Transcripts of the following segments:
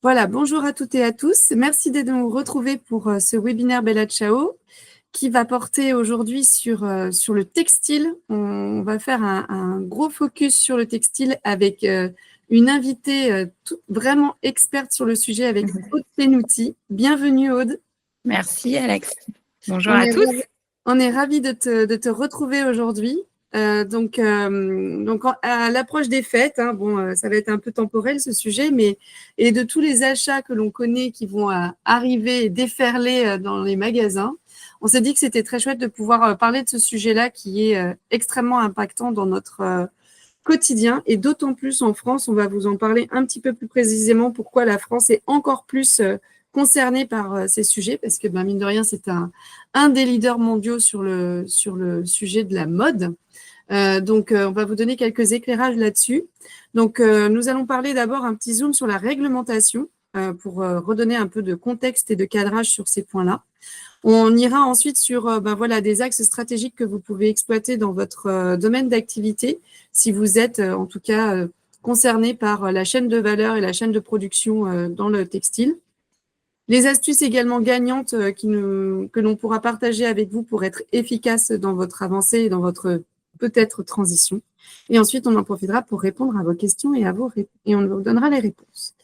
Voilà, bonjour à toutes et à tous. Merci de nous retrouver pour ce webinaire Bella Ciao qui va porter aujourd'hui sur le textile. On va faire un gros focus sur le textile avec une invitée vraiment experte sur le sujet avec Aude Penouty. Bienvenue Aude. Merci Alex. Bonjour On à est tous. On est ravis de te retrouver aujourd'hui. Donc, à l'approche des fêtes, hein, ça va être un peu temporel ce sujet, et de tous les achats que l'on connaît qui vont arriver et déferler dans les magasins, on s'est dit que c'était très chouette de pouvoir parler de ce sujet-là qui est extrêmement impactant dans notre quotidien, et d'autant plus en France. On va vous en parler un petit peu plus précisément pourquoi la France est encore plus concernée par ces sujets, parce que mine de rien, c'est un des leaders mondiaux sur le sujet de la mode. Donc, on va vous donner quelques éclairages là-dessus. Donc, nous allons parler d'abord un petit zoom sur la réglementation pour redonner un peu de contexte et de cadrage sur ces points-là. On ira ensuite sur des axes stratégiques que vous pouvez exploiter dans votre domaine d'activité, si vous êtes en tout cas concerné par la chaîne de valeur et la chaîne de production dans le textile. Les astuces également gagnantes que l'on pourra partager avec vous pour être efficace dans votre avancée et dans votre peut-être transition. Et ensuite, on en profitera pour répondre à vos questions et on vous donnera les réponses.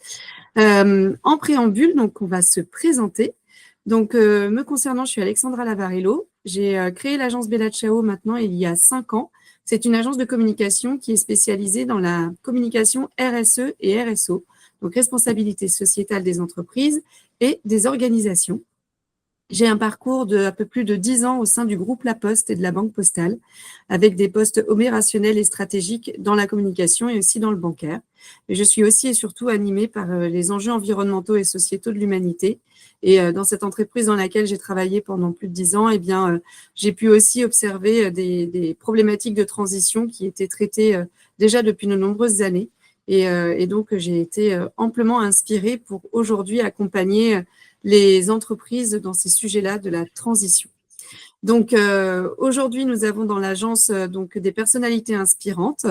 En préambule, donc, on va se présenter. Donc, me concernant, je suis Alexandra Lavarillo. J'ai créé l'agence Bella Ciao maintenant il y a 5 ans. C'est une agence de communication qui est spécialisée dans la communication RSE et RSO, donc responsabilité sociétale des entreprises et des organisations. J'ai un parcours de un peu plus de 10 ans au sein du groupe La Poste et de la Banque Postale, avec des postes opérationnels et stratégiques dans la communication et aussi dans le bancaire. Mais je suis aussi et surtout animée par les enjeux environnementaux et sociétaux de l'humanité. Et dans cette entreprise dans laquelle j'ai travaillé pendant plus de 10 ans, j'ai pu aussi observer des problématiques de transition qui étaient traitées déjà depuis de nombreuses années. Et donc, j'ai été amplement inspirée pour aujourd'hui accompagner les entreprises dans ces sujets-là de la transition. Donc, aujourd'hui, nous avons dans l'agence des personnalités inspirantes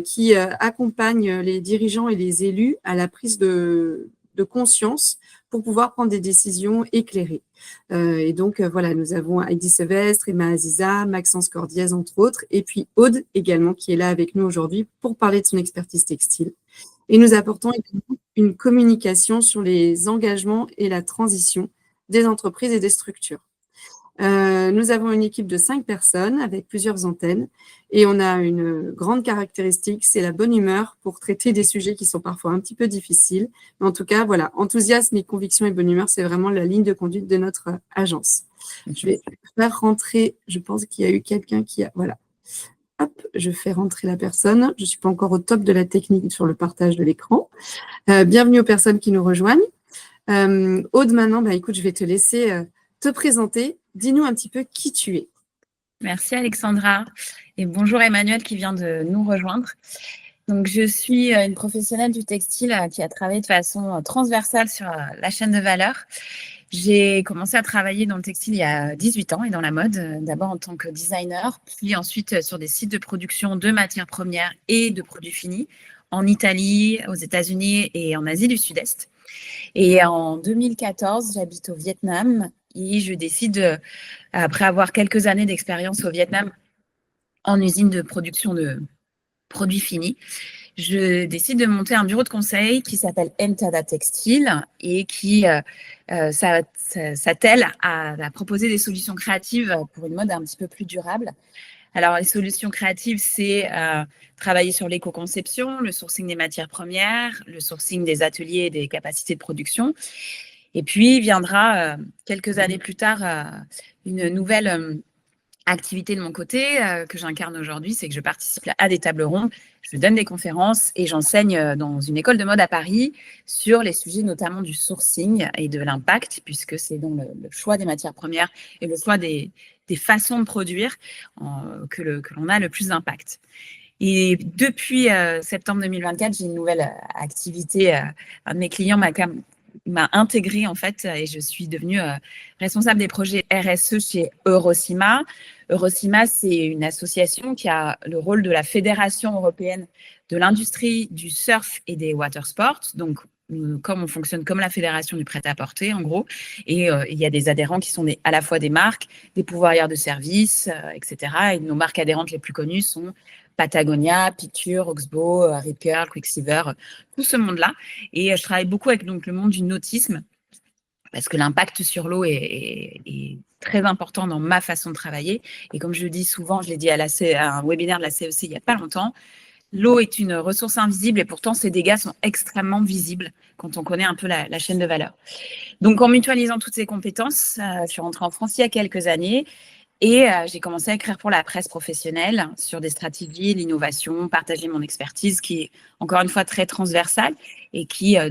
qui accompagnent les dirigeants et les élus à la prise de conscience pour pouvoir prendre des décisions éclairées. Et donc, voilà, nous avons Heidi Sevestre, Emma Aziza, Maxence Cordiez, entre autres, et puis Aude également, qui est là avec nous aujourd'hui pour parler de son expertise textile. Et nous apportons une communication sur les engagements et la transition des entreprises et des structures. Nous avons une équipe de 5 personnes avec plusieurs antennes et on a une grande caractéristique, c'est la bonne humeur pour traiter des sujets qui sont parfois un petit peu difficiles. Mais en tout cas, voilà, enthousiasme et conviction et bonne humeur, c'est vraiment la ligne de conduite de notre agence. Je vais faire rentrer, je pense qu'il y a eu quelqu'un qui a… Voilà. Hop, je fais rentrer la personne. Je ne suis pas encore au top de la technique sur le partage de l'écran. Bienvenue aux personnes qui nous rejoignent. Aude, maintenant, écoute, je vais te laisser te présenter. Dis-nous un petit peu qui tu es. Merci Alexandra. Et bonjour Emmanuel qui vient de nous rejoindre. Donc, je suis une professionnelle du textile qui a travaillé de façon transversale sur la chaîne de valeur. J'ai commencé à travailler dans le textile il y a 18 ans et dans la mode, d'abord en tant que designer, puis ensuite sur des sites de production de matières premières et de produits finis en Italie, aux États-Unis et en Asie du Sud-Est. Et en 2014, j'habite au Vietnam et je décide, après avoir quelques années d'expérience au Vietnam en usine de production de produits finis, je décide de monter un bureau de conseil qui s'appelle Entada Textile et qui s'attelle à proposer des solutions créatives pour une mode un petit peu plus durable. Alors, les solutions créatives, c'est travailler sur l'éco-conception, le sourcing des matières premières, le sourcing des ateliers et des capacités de production. Et puis, viendra quelques années plus tard une nouvelle activité de mon côté que j'incarne aujourd'hui, c'est que je participe à des tables rondes, je donne des conférences et j'enseigne dans une école de mode à Paris sur les sujets notamment du sourcing et de l'impact, puisque c'est dans le choix des matières premières et le choix des façons de produire que l'on a le plus d'impact. Et depuis septembre 2024, j'ai une nouvelle activité. Un de mes clients m'a intégrée en fait et je suis devenue responsable des projets RSE chez Eurocima. Eurocima, c'est une association qui a le rôle de la Fédération européenne de l'industrie du surf et des water sports. Donc, comme on fonctionne comme la fédération du prêt-à-porter, en gros. Et il y a des adhérents qui sont à la fois des marques, des pourvoyeurs de services, etc. Et nos marques adhérentes les plus connues sont Patagonia, Picture, Oxbow, Rip Curl, Quicksilver, tout ce monde-là. Et je travaille beaucoup avec donc, le monde du nautisme parce que l'impact sur l'eau est très important dans ma façon de travailler. Et comme je le dis souvent, je l'ai dit à un webinaire de la CEC il n'y a pas longtemps, l'eau est une ressource invisible et pourtant ses dégâts sont extrêmement visibles quand on connaît un peu la chaîne de valeur. Donc en mutualisant toutes ces compétences, je suis rentrée en France il y a quelques années et j'ai commencé à écrire pour la presse professionnelle sur des stratégies, l'innovation, partager mon expertise qui est encore une fois très transversale et qui je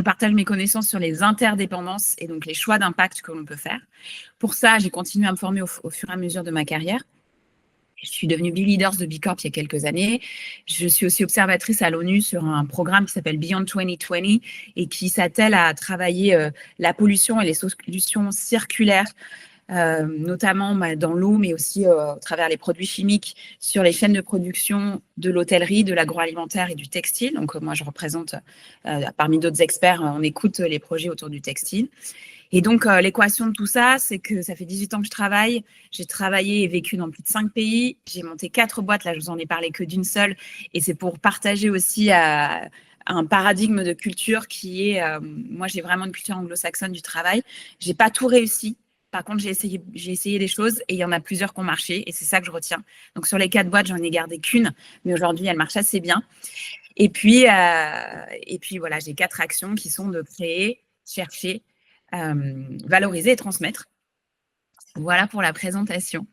partage mes connaissances sur les interdépendances et donc les choix d'impact que l'on peut faire. Pour ça, j'ai continué à me former au fur et à mesure de ma carrière. Je suis devenue B-Leaders de B Corp il y a quelques années. Je suis aussi observatrice à l'ONU sur un programme qui s'appelle Beyond 2020 et qui s'attelle à travailler la pollution et les solutions circulaires, notamment dans l'eau, mais aussi à travers les produits chimiques sur les chaînes de production de l'hôtellerie, de l'agroalimentaire et du textile. Donc, moi, je représente, parmi d'autres experts, on écoute les projets autour du textile. Et donc, l'équation de tout ça, c'est que ça fait 18 ans que je travaille. J'ai travaillé et vécu dans plus de 5 pays. J'ai monté 4 boîtes. Là, je vous en ai parlé que d'une seule. Et c'est pour partager aussi un paradigme de culture qui est… moi, j'ai vraiment une culture anglo-saxonne du travail. Je n'ai pas tout réussi. Par contre, j'ai essayé des choses et il y en a plusieurs qui ont marché. Et c'est ça que je retiens. Donc, sur les 4 boîtes, j'en ai gardé qu'une. Mais aujourd'hui, elle marche assez bien. Et puis voilà, j'ai 4 actions qui sont de créer, chercher, valoriser et transmettre. Voilà pour la présentation.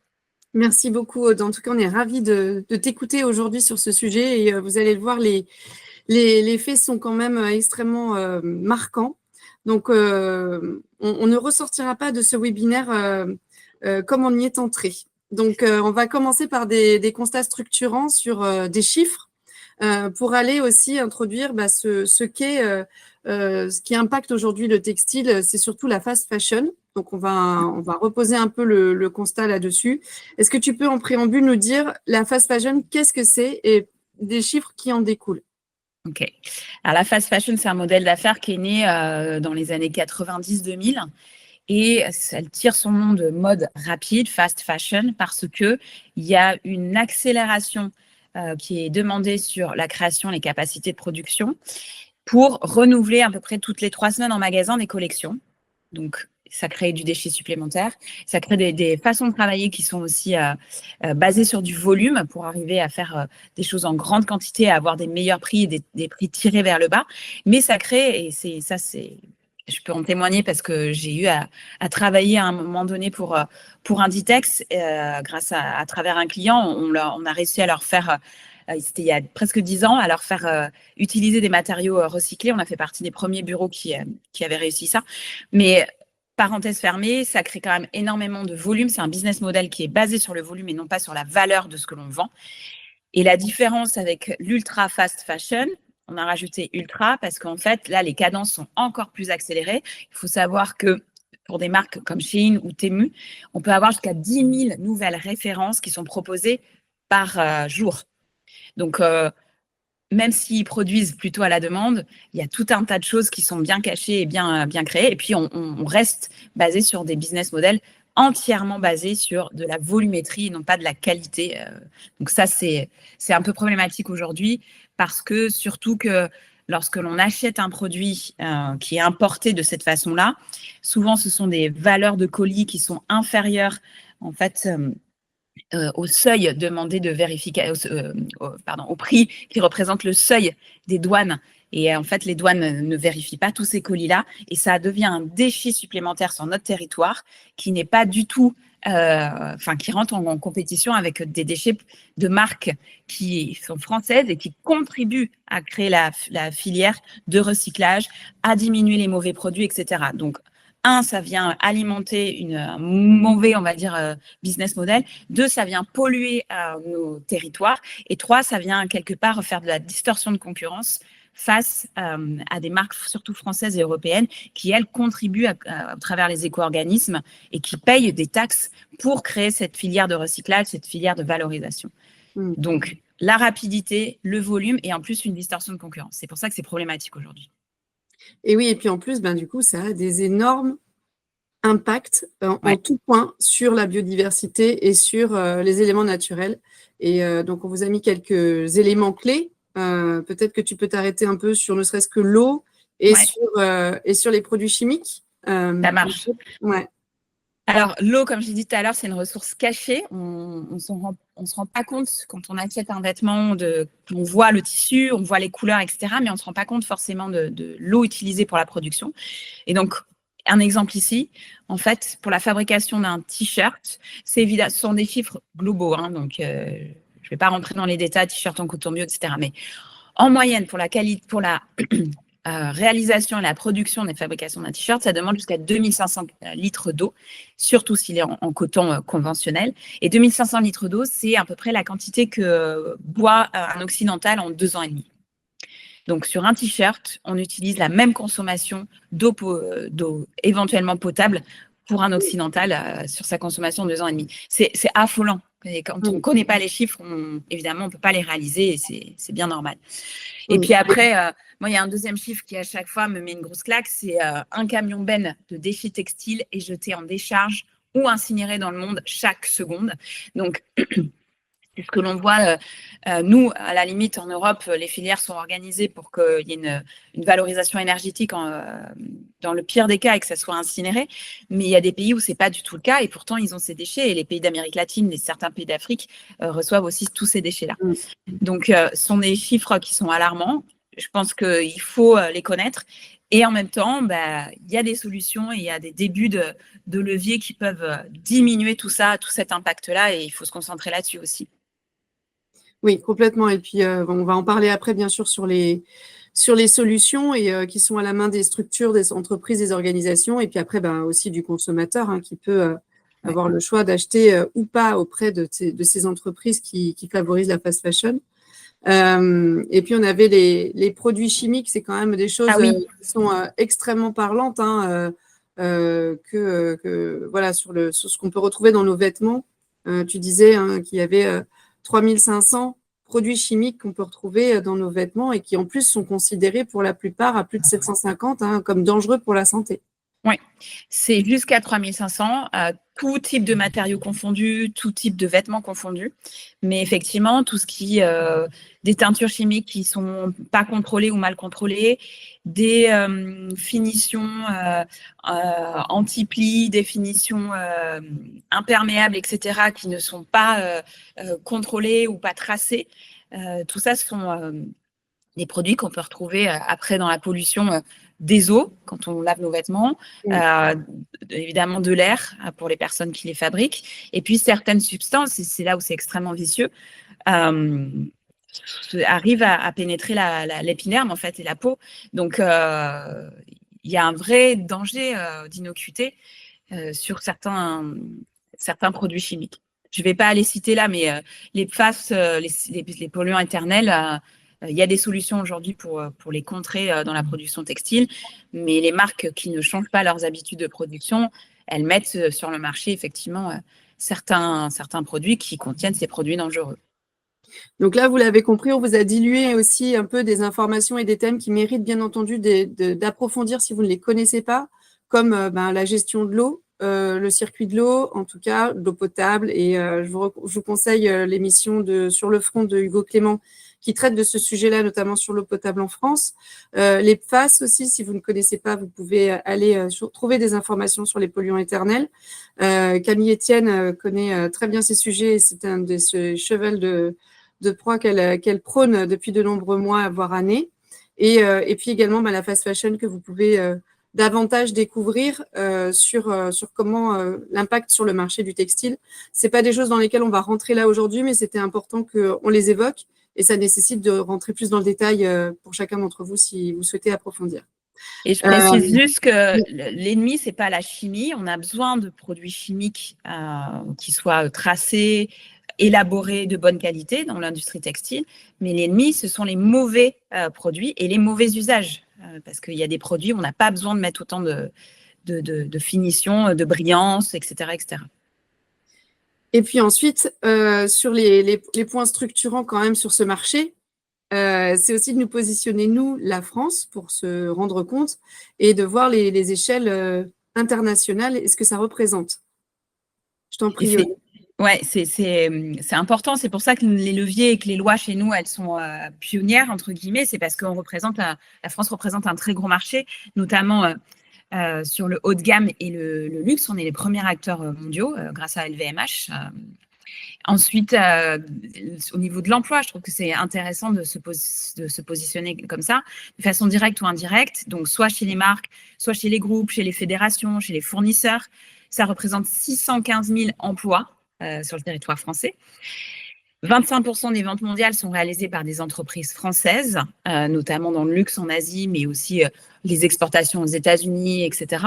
Merci beaucoup, Aude. En tout cas, on est ravis de t'écouter aujourd'hui sur ce sujet et vous allez le voir, les faits sont quand même extrêmement marquants. Donc, on ne ressortira pas de ce webinaire comme on y est entré. Donc, on va commencer par des constats structurants sur des chiffres pour aller aussi introduire ce qui impacte aujourd'hui le textile, c'est surtout la fast fashion. Donc, on va reposer un peu le constat là-dessus. Est-ce que tu peux en préambule nous dire la fast fashion, qu'est-ce que c'est et des chiffres qui en découlent? Ok. Alors, la fast fashion, c'est un modèle d'affaires qui est né dans les années 90-2000 et elle tire son nom de mode rapide, fast fashion, parce qu'il y a une accélération qui est demandée sur la création, les capacités de production pour renouveler à peu près toutes les 3 semaines en magasin des collections. Donc, ça crée du déchet supplémentaire. Ça crée des façons de travailler qui sont aussi basées sur du volume pour arriver à faire des choses en grande quantité, à avoir des meilleurs prix et des prix tirés vers le bas. Mais ça crée, et je peux en témoigner parce que j'ai eu à travailler à un moment donné pour Inditex, grâce à travers un client. On a réussi à leur faire… c'était il y a presque 10 ans, à leur faire utiliser des matériaux recyclés. On a fait partie des premiers bureaux qui avaient réussi ça. Mais parenthèse fermée, ça crée quand même énormément de volume. C'est un business model qui est basé sur le volume et non pas sur la valeur de ce que l'on vend. Et la différence avec l'ultra fast fashion, on a rajouté ultra parce qu'en fait, là, les cadences sont encore plus accélérées. Il faut savoir que pour des marques comme Shein ou Temu, on peut avoir jusqu'à 10 000 nouvelles références qui sont proposées par jour. Donc, même s'ils produisent plutôt à la demande, il y a tout un tas de choses qui sont bien cachées et bien créées. Et puis, on reste basé sur des business models entièrement basés sur de la volumétrie et non pas de la qualité. Donc ça, c'est un peu problématique aujourd'hui parce que surtout que lorsque l'on achète un produit qui est importé de cette façon-là, souvent, ce sont des valeurs de colis qui sont inférieures, en fait, au seuil demandé de vérification, au prix qui représente le seuil des douanes. Et en fait, les douanes ne vérifient pas tous ces colis-là et ça devient un déchet supplémentaire sur notre territoire qui n'est pas du tout, qui rentre en compétition avec des déchets de marques qui sont françaises et qui contribuent à créer la filière de recyclage, à diminuer les mauvais produits, etc. Donc, ça vient alimenter un mauvais, on va dire, business model. 2, ça vient polluer nos territoires. Et 3, ça vient quelque part faire de la distorsion de concurrence face à des marques, surtout françaises et européennes, qui, elles, contribuent à travers les éco-organismes et qui payent des taxes pour créer cette filière de recyclage, cette filière de valorisation. Donc, la rapidité, le volume et en plus une distorsion de concurrence. C'est pour ça que c'est problématique aujourd'hui. Et oui, et puis en plus, du coup, ça a des énormes impacts en tout point sur la biodiversité et sur les éléments naturels. Et donc, on vous a mis quelques éléments clés. Peut-être que tu peux t'arrêter un peu sur ne serait-ce que l'eau et sur les produits chimiques. Ça marche. Ouais. Alors, l'eau, comme j'ai dit tout à l'heure, c'est une ressource cachée. On ne se rend pas compte quand on achète un vêtement, on voit le tissu, on voit les couleurs, etc. Mais on ne se rend pas compte forcément de l'eau utilisée pour la production. Et donc, un exemple ici, en fait, pour la fabrication d'un t-shirt, ce sont des chiffres globaux. Donc, je ne vais pas rentrer dans les détails, t-shirt en coton bio, etc. Mais en moyenne, pour la réalisation et la production des fabrications d'un t-shirt, ça demande jusqu'à 2500 litres d'eau, surtout s'il est en coton conventionnel. Et 2500 litres d'eau, c'est à peu près la quantité que boit un occidental en 2 ans et demi. Donc, sur un t-shirt, on utilise la même consommation d'eau éventuellement potable pour un occidental sur sa consommation de 2 ans et demi. C'est affolant. Et quand on ne connaît pas les chiffres, évidemment, on ne peut pas les réaliser et c'est bien normal. Et puis après, moi, il y a un deuxième chiffre qui, à chaque fois, me met une grosse claque. C'est un camion benne de déchets textiles est jeté en décharge ou incinéré dans le monde chaque seconde. Donc, c'est ce que l'on voit, nous, à la limite, en Europe, les filières sont organisées pour qu'il y ait une valorisation énergétique dans le pire des cas et que ça soit incinéré. Mais il y a des pays où ce n'est pas du tout le cas et pourtant, ils ont ces déchets. Et les pays d'Amérique latine et certains pays d'Afrique reçoivent aussi tous ces déchets-là. Donc, ce sont des chiffres qui sont alarmants. Je pense qu'il faut les connaître. Et en même temps, il y a des solutions et il y a des débuts de leviers qui peuvent diminuer tout ça, tout cet impact-là. Et il faut se concentrer là-dessus aussi. Oui, complètement. Et puis, on va en parler après, bien sûr, sur les solutions et qui sont à la main des structures, des entreprises, des organisations. Et puis après, aussi du consommateur qui peut avoir le choix d'acheter ou pas auprès de ces entreprises qui favorisent la fast fashion. Et puis, on avait les produits chimiques. C'est quand même des choses qui sont extrêmement parlantes voilà, sur ce qu'on peut retrouver dans nos vêtements. Tu disais qu'il y avait 3500 produits chimiques qu'on peut retrouver dans nos vêtements et qui en plus sont considérés pour la plupart à plus de 750 comme dangereux pour la santé. Oui, c'est jusqu'à 3500, tout type de matériaux confondus, tout type de vêtements confondus. Mais effectivement, tout ce qui des teintures chimiques qui ne sont pas contrôlées ou mal contrôlées, des finitions anti-plis, des finitions imperméables, etc., qui ne sont pas contrôlées ou pas tracées. Tout ça, ce sont des produits qu'on peut retrouver après dans la pollution des eaux, quand on lave nos vêtements, évidemment de l'air pour les personnes qui les fabriquent, et puis certaines substances, et c'est là où c'est extrêmement vicieux, arrivent à pénétrer l'épiderme en fait et la peau. Donc il y a un vrai danger d'innocuité sur certains produits chimiques. Je ne vais pas les citer là, mais les PFAS, les polluants éternels, il y a des solutions aujourd'hui pour les contrer dans la production textile, mais les marques qui ne changent pas leurs habitudes de production, elles mettent sur le marché effectivement certains produits qui contiennent ces produits dangereux. Donc là, vous l'avez compris, on vous a dilué aussi un peu des informations et des thèmes qui méritent bien entendu d'approfondir si vous ne les connaissez pas, comme la gestion de l'eau, le circuit de l'eau, en tout cas, l'eau potable. Et je vous conseille l'émission Sur le front de Hugo Clément qui traite de ce sujet-là, notamment sur l'eau potable en France. Les PFAS aussi, si vous ne connaissez pas, vous pouvez aller trouver des informations sur les polluants éternels. Camille Etienne connaît très bien ces sujets et c'est un de ses chevals de proie qu'elle prône depuis de nombreux mois, voire années. Et puis également la fast fashion que vous pouvez davantage découvrir sur comment l'impact sur le marché du textile. C'est pas des choses dans lesquelles on va rentrer là aujourd'hui, mais c'était important qu'on les évoque et ça nécessite de rentrer plus dans le détail pour chacun d'entre vous si vous souhaitez approfondir. Et je précise juste que l'ennemi, c'est pas la chimie. On a besoin de produits chimiques qui soient tracés, élaborés, de bonne qualité dans l'industrie textile. Mais l'ennemi, ce sont les mauvais produits et les mauvais usages. Parce qu'il y a des produits où on n'a pas besoin de mettre autant de finition, de brillance, etc., etc. Et puis ensuite, sur les points structurants quand même sur ce marché, c'est aussi de nous positionner, nous, la France, pour se rendre compte et de voir les échelles internationales et ce que ça représente. Je t'en prie. Ouais, c'est important. C'est pour ça que les leviers et que les lois chez nous, elles sont pionnières, entre guillemets. C'est parce qu'on représente, la France représente un très gros marché, notamment sur le haut de gamme et le luxe. On est les premiers acteurs mondiaux grâce à LVMH. Ensuite, au niveau de l'emploi, je trouve que c'est intéressant de se positionner comme ça, de façon directe ou indirecte, donc soit chez les marques, soit chez les groupes, chez les fédérations, chez les fournisseurs. Ça représente 615 000 emplois sur le territoire français. 25% des ventes mondiales sont réalisées par des entreprises françaises, notamment dans le luxe en Asie, mais aussi les exportations aux États-Unis, etc.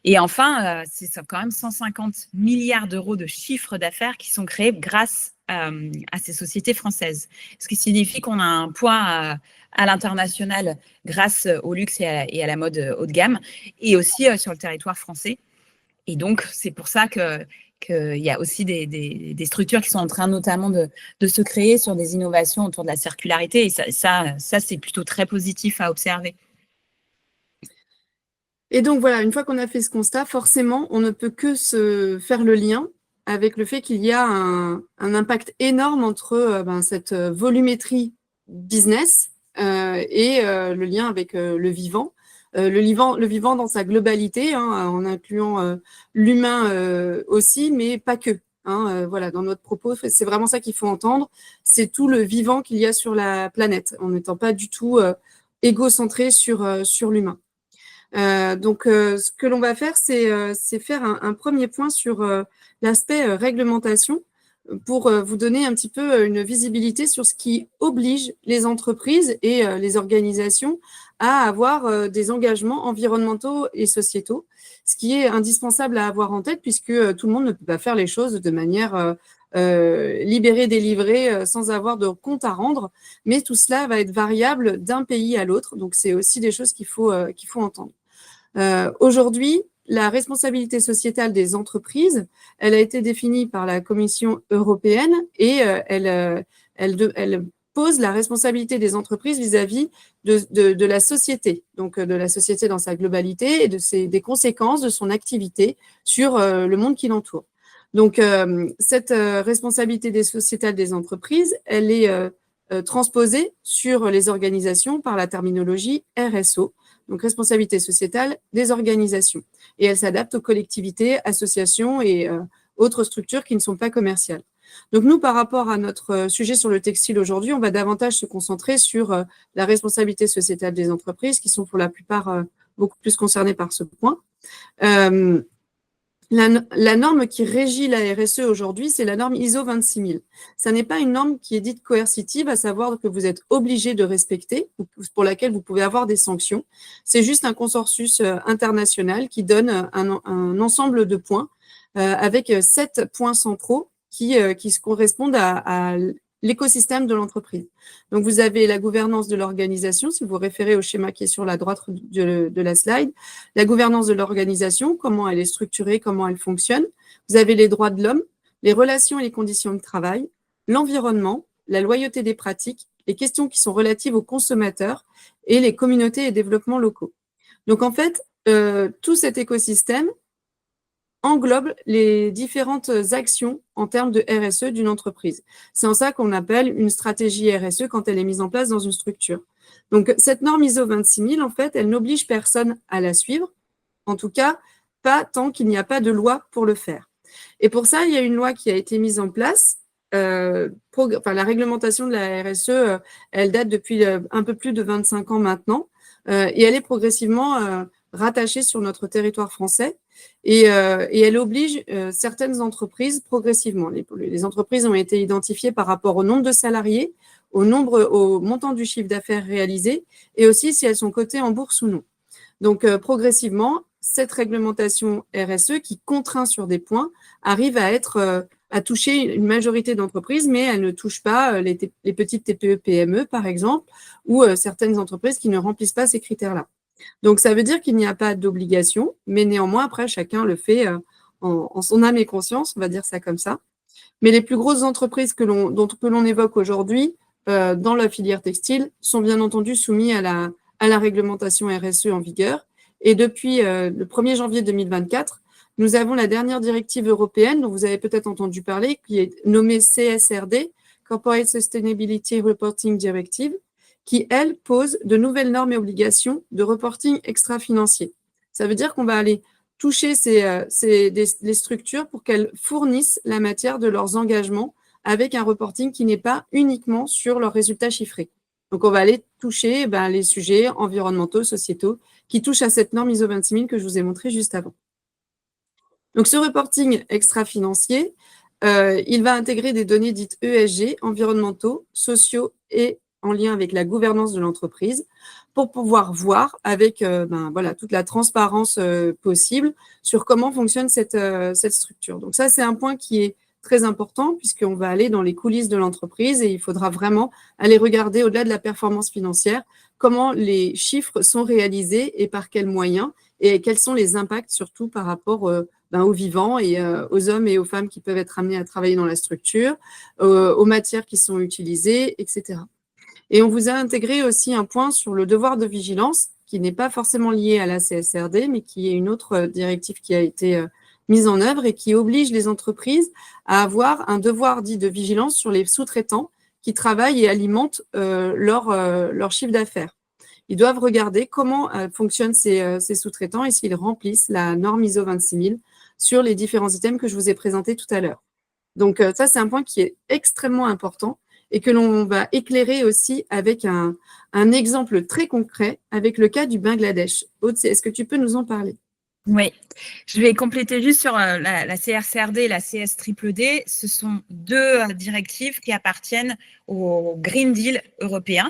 Et enfin, c'est quand même 150 milliards d'euros de chiffre d'affaires qui sont créés grâce à ces sociétés françaises. Ce qui signifie qu'on a un poids à l'international grâce au luxe et à la mode haut de gamme, et aussi sur le territoire français. Et donc, c'est pour ça qu'il y a aussi des structures qui sont en train notamment de se créer sur des innovations autour de la circularité. Et ça c'est plutôt très positif à observer. Et donc, voilà, une fois qu'on a fait ce constat, forcément, on ne peut que se faire le lien avec le fait qu'il y a un impact énorme entre cette volumétrie business et le lien avec le vivant. Le vivant dans sa globalité, en incluant l'humain aussi, mais pas que. Voilà, dans notre propos, c'est vraiment ça qu'il faut entendre. C'est tout le vivant qu'il y a sur la planète, en n'étant pas du tout égocentré sur l'humain. Donc, ce que l'on va faire, c'est faire un premier point sur l'aspect réglementation pour vous donner un petit peu une visibilité sur ce qui oblige les entreprises et les organisations à avoir des engagements environnementaux et sociétaux, ce qui est indispensable à avoir en tête puisque tout le monde ne peut pas faire les choses de manière libérée, délivrée, sans avoir de compte à rendre, mais tout cela va être variable d'un pays à l'autre, donc c'est aussi des choses qu'il faut entendre. Aujourd'hui, la responsabilité sociétale des entreprises, elle a été définie par la Commission européenne et elle pose la responsabilité des entreprises vis-à-vis de la société, donc de la société dans sa globalité et des conséquences de son activité sur le monde qui l'entoure. Donc, cette responsabilité sociétale des entreprises, elle est transposée sur les organisations par la terminologie RSO, donc responsabilité sociétale des organisations. Et elle s'adapte aux collectivités, associations et autres structures qui ne sont pas commerciales. Donc nous, par rapport à notre sujet sur le textile aujourd'hui, on va davantage se concentrer sur la responsabilité sociétale des entreprises, qui sont pour la plupart beaucoup plus concernées par ce point. La norme qui régit la RSE aujourd'hui, c'est la norme ISO 26000. Ça n'est pas une norme qui est dite coercitive, à savoir que vous êtes obligé de respecter, ou pour laquelle vous pouvez avoir des sanctions. C'est juste un consensus international qui donne un ensemble de points avec 7 points centraux qui se correspondent à l'écosystème de l'entreprise. Donc, vous avez la gouvernance de l'organisation, si vous référez au schéma qui est sur la droite de la slide, la gouvernance de l'organisation, comment elle est structurée, comment elle fonctionne. Vous avez les droits de l'homme, les relations et les conditions de travail, l'environnement, la loyauté des pratiques, les questions qui sont relatives aux consommateurs et les communautés et développements locaux. Donc, en fait, tout cet écosystème englobe les différentes actions en termes de RSE d'une entreprise. C'est en ça qu'on appelle une stratégie RSE quand elle est mise en place dans une structure. Donc, cette norme ISO 26000, en fait, elle n'oblige personne à la suivre, en tout cas, pas tant qu'il n'y a pas de loi pour le faire. Et pour ça, il y a une loi qui a été mise en place. La réglementation de la RSE, elle date depuis un peu plus de 25 ans maintenant, et elle est progressivement rattachée sur notre territoire français. Et elle oblige certaines entreprises progressivement. Les entreprises ont été identifiées par rapport au nombre de salariés, au montant du chiffre d'affaires réalisé et aussi si elles sont cotées en bourse ou non. Donc, progressivement, cette réglementation RSE qui contraint sur des points arrive à toucher une majorité d'entreprises, mais elle ne touche pas les petites TPE-PME, par exemple, ou certaines entreprises qui ne remplissent pas ces critères-là. Donc, ça veut dire qu'il n'y a pas d'obligation, mais néanmoins, après, chacun le fait en son âme et conscience, on va dire ça comme ça. Mais les plus grosses entreprises que l'on évoque aujourd'hui dans la filière textile sont bien entendu soumises à la réglementation RSE en vigueur. Et depuis le 1er janvier 2024, nous avons la dernière directive européenne dont vous avez peut-être entendu parler, qui est nommée CSRD, Corporate Sustainability Reporting Directive, qui, elle, pose de nouvelles normes et obligations de reporting extra-financier. Ça veut dire qu'on va aller toucher les structures pour qu'elles fournissent la matière de leurs engagements avec un reporting qui n'est pas uniquement sur leurs résultats chiffrés. Donc, on va aller toucher les sujets environnementaux, sociétaux, qui touchent à cette norme ISO 26000 que je vous ai montrée juste avant. Donc, ce reporting extra-financier, il va intégrer des données dites ESG, environnementaux, sociaux et en lien avec la gouvernance de l'entreprise, pour pouvoir voir avec toute la transparence possible sur comment fonctionne cette structure. Donc ça, c'est un point qui est très important puisqu'on va aller dans les coulisses de l'entreprise et il faudra vraiment aller regarder au-delà de la performance financière comment les chiffres sont réalisés et par quels moyens et quels sont les impacts surtout par rapport aux vivants et aux hommes et aux femmes qui peuvent être amenés à travailler dans la structure, aux matières qui sont utilisées, etc. Et on vous a intégré aussi un point sur le devoir de vigilance qui n'est pas forcément lié à la CSRD, mais qui est une autre directive qui a été mise en œuvre et qui oblige les entreprises à avoir un devoir dit de vigilance sur les sous-traitants qui travaillent et alimentent leur chiffre d'affaires. Ils doivent regarder comment fonctionnent ces sous-traitants et s'ils remplissent la norme ISO 26000 sur les différents items que je vous ai présentés tout à l'heure. Donc ça, c'est un point qui est extrêmement important et que l'on va éclairer aussi avec un exemple très concret avec le cas du Bangladesh. Aude, est-ce que tu peux nous en parler? Oui, je vais compléter juste sur la CSRD et la CSDDD. Ce sont deux directives qui appartiennent au Green Deal européen.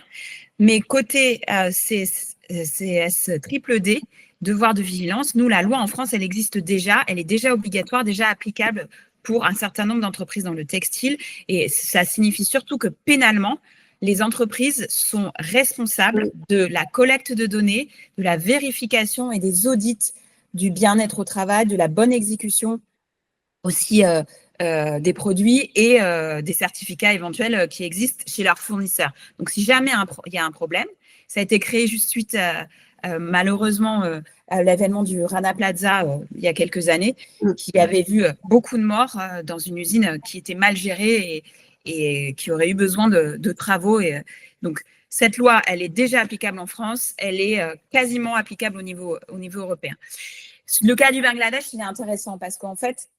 Mais côté CSDDD, devoir de vigilance, nous, la loi en France, elle existe déjà, elle est déjà obligatoire, déjà applicable pour un certain nombre d'entreprises dans le textile. Et ça signifie surtout que pénalement, les entreprises sont responsables de la collecte de données, de la vérification et des audits du bien-être au travail, de la bonne exécution aussi des produits et des certificats éventuels qui existent chez leurs fournisseurs. Donc, si jamais il y a un problème, ça a été créé juste suite malheureusement à l'événement du Rana Plaza il y a quelques années, qui avait vu beaucoup de morts dans une usine qui était mal gérée et qui aurait eu besoin de travaux. Et, donc, cette loi, elle est déjà applicable en France, elle est quasiment applicable au niveau européen. Le cas du Bangladesh, il est intéressant parce qu'en fait,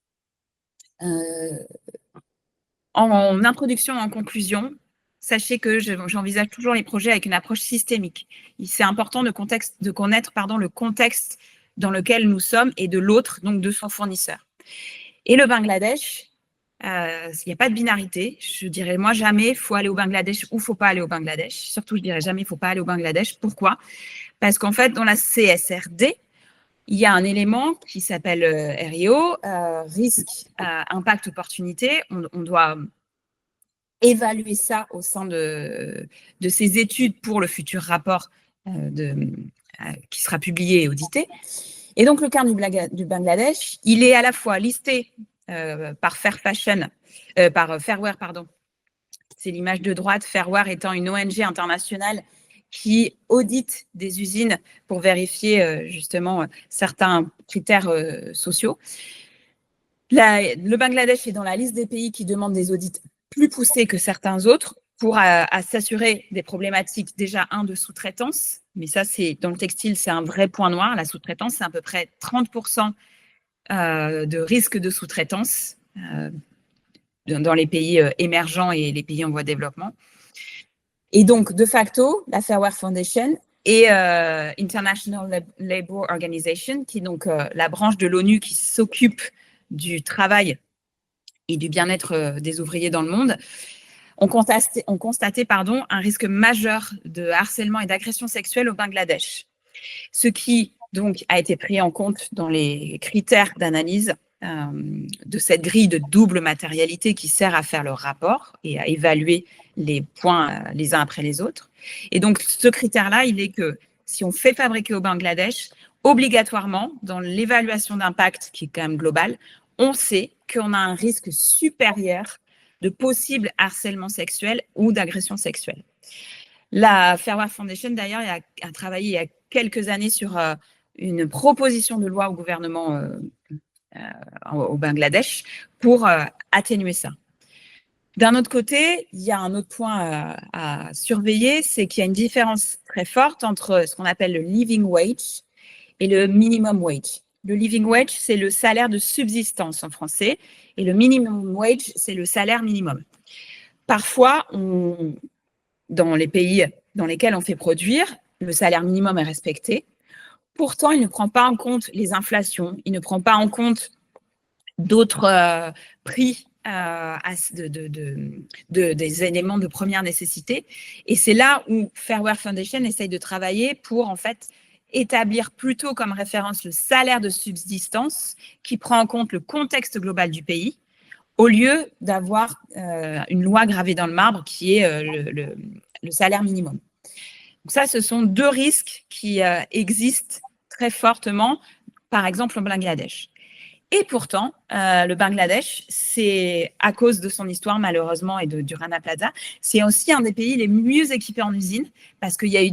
en introduction, en conclusion, sachez que j'envisage toujours les projets avec une approche systémique. C'est important de connaître le contexte dans lequel nous sommes et de l'autre, donc de son fournisseur. Et le Bangladesh, il n'y a pas de binarité. Je dirais, moi, jamais il faut aller au Bangladesh ou il ne faut pas aller au Bangladesh. Surtout, je dirais jamais il ne faut pas aller au Bangladesh. Pourquoi? Parce qu'en fait, dans la CSRD, il y a un élément qui s'appelle RIO, risque, impact, opportunité. On doit évaluer ça au sein de ces études pour le futur rapport qui sera publié et audité. Et donc, le cas du Bangladesh, il est à la fois listé par Fairware, pardon. C'est l'image de droite, Fairware étant une ONG internationale qui audite des usines pour vérifier justement certains critères sociaux. Le Bangladesh est dans la liste des pays qui demandent des audits plus poussés que certains autres pour s'assurer des problématiques déjà de sous-traitance. Mais ça, dans le textile, c'est un vrai point noir. La sous-traitance, c'est à peu près 30% de risque de sous-traitance dans les pays émergents et les pays en voie de développement. Et donc, de facto, la Fairware Foundation et International Labour Organization, qui est donc la branche de l'ONU qui s'occupe du travail et du bien-être des ouvriers dans le monde, ont constaté un risque majeur de harcèlement et d'agression sexuelle au Bangladesh. Ce qui, donc, a été pris en compte dans les critères d'analyse de cette grille de double matérialité qui sert à faire le rapport et à évaluer les points les uns après les autres. Et donc, ce critère-là, il est que si on fait fabriquer au Bangladesh, obligatoirement, dans l'évaluation d'impact qui est quand même globale, on sait qu'on a un risque supérieur de possible harcèlement sexuel ou d'agression sexuelle. La Fair Work Foundation, d'ailleurs, a travaillé il y a quelques années sur une proposition de loi au gouvernement au Bangladesh pour atténuer ça. D'un autre côté, il y a un autre point à surveiller, c'est qu'il y a une différence très forte entre ce qu'on appelle le living wage et le minimum wage. Le living wage, c'est le salaire de subsistance en français, et le minimum wage, c'est le salaire minimum. Parfois, dans les pays dans lesquels on fait produire, le salaire minimum est respecté. Pourtant, il ne prend pas en compte les inflations, il ne prend pas en compte d'autres prix des éléments de première nécessité. Et c'est là où Fair Work Foundation essaye de travailler pour, en fait, établir plutôt comme référence le salaire de subsistance qui prend en compte le contexte global du pays, au lieu d'avoir une loi gravée dans le marbre qui est le salaire minimum. Donc ça, ce sont deux risques qui existent très fortement, par exemple au Bangladesh. Et pourtant, le Bangladesh, c'est à cause de son histoire malheureusement et du Rana Plaza, c'est aussi un des pays les mieux équipés en usines parce qu'il y a eu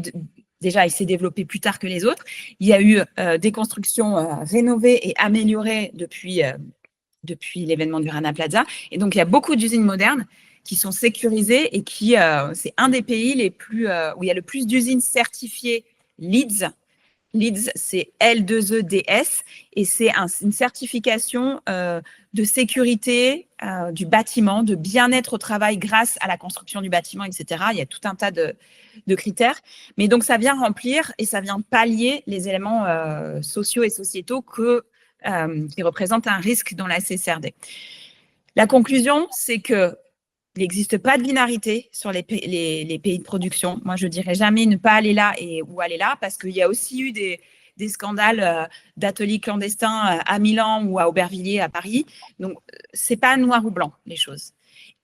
déjà, il s'est développé plus tard que les autres. Il y a eu des constructions rénovées et améliorées depuis l'événement du Rana Plaza. Et donc, il y a beaucoup d'usines modernes qui sont sécurisées et c'est un des pays où il y a le plus d'usines certifiées LEEDS. LEEDS, c'est L2EDS et c'est une certification de sécurité du bâtiment, de bien-être au travail grâce à la construction du bâtiment, etc. Il y a tout un tas de critères. Mais donc, ça vient remplir et ça vient pallier les éléments sociaux et sociétaux qui représentent un risque dans la CSRD. La conclusion, c'est qu'il n'existe pas de binarité sur les pays de production. Moi, je ne dirais jamais ne pas aller là ou aller là, parce qu'il y a aussi eu des scandales d'ateliers clandestins à Milan ou à Aubervilliers à Paris. Donc, ce n'est pas noir ou blanc, les choses.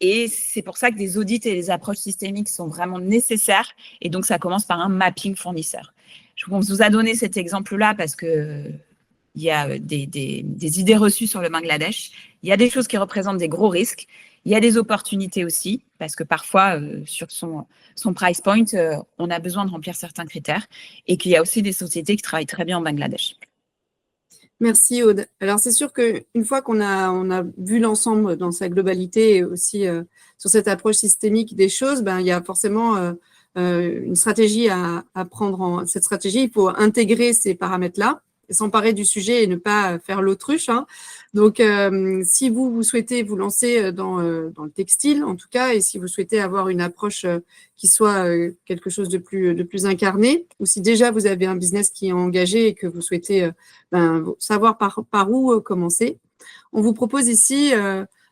Et c'est pour ça que des audits et des approches systémiques sont vraiment nécessaires. Et donc, ça commence par un mapping fournisseur. On vous a donné cet exemple-là parce qu'il y a des idées reçues sur le Bangladesh. Il y a des choses qui représentent des gros risques. Il y a des opportunités aussi, parce que parfois, sur son price point, on a besoin de remplir certains critères et qu'il y a aussi des sociétés qui travaillent très bien en Bangladesh. Merci Aude. Alors c'est sûr qu'une fois qu'on a vu l'ensemble dans sa globalité et aussi sur cette approche systémique des choses, il y a forcément une stratégie à prendre. Cette stratégie, il faut intégrer ces paramètres-là, s'emparer du sujet et ne pas faire l'autruche. Donc, si vous souhaitez vous lancer dans le textile, en tout cas, et si vous souhaitez avoir une approche qui soit quelque chose de plus incarné, ou si déjà vous avez un business qui est engagé et que vous souhaitez savoir par où commencer, on vous propose ici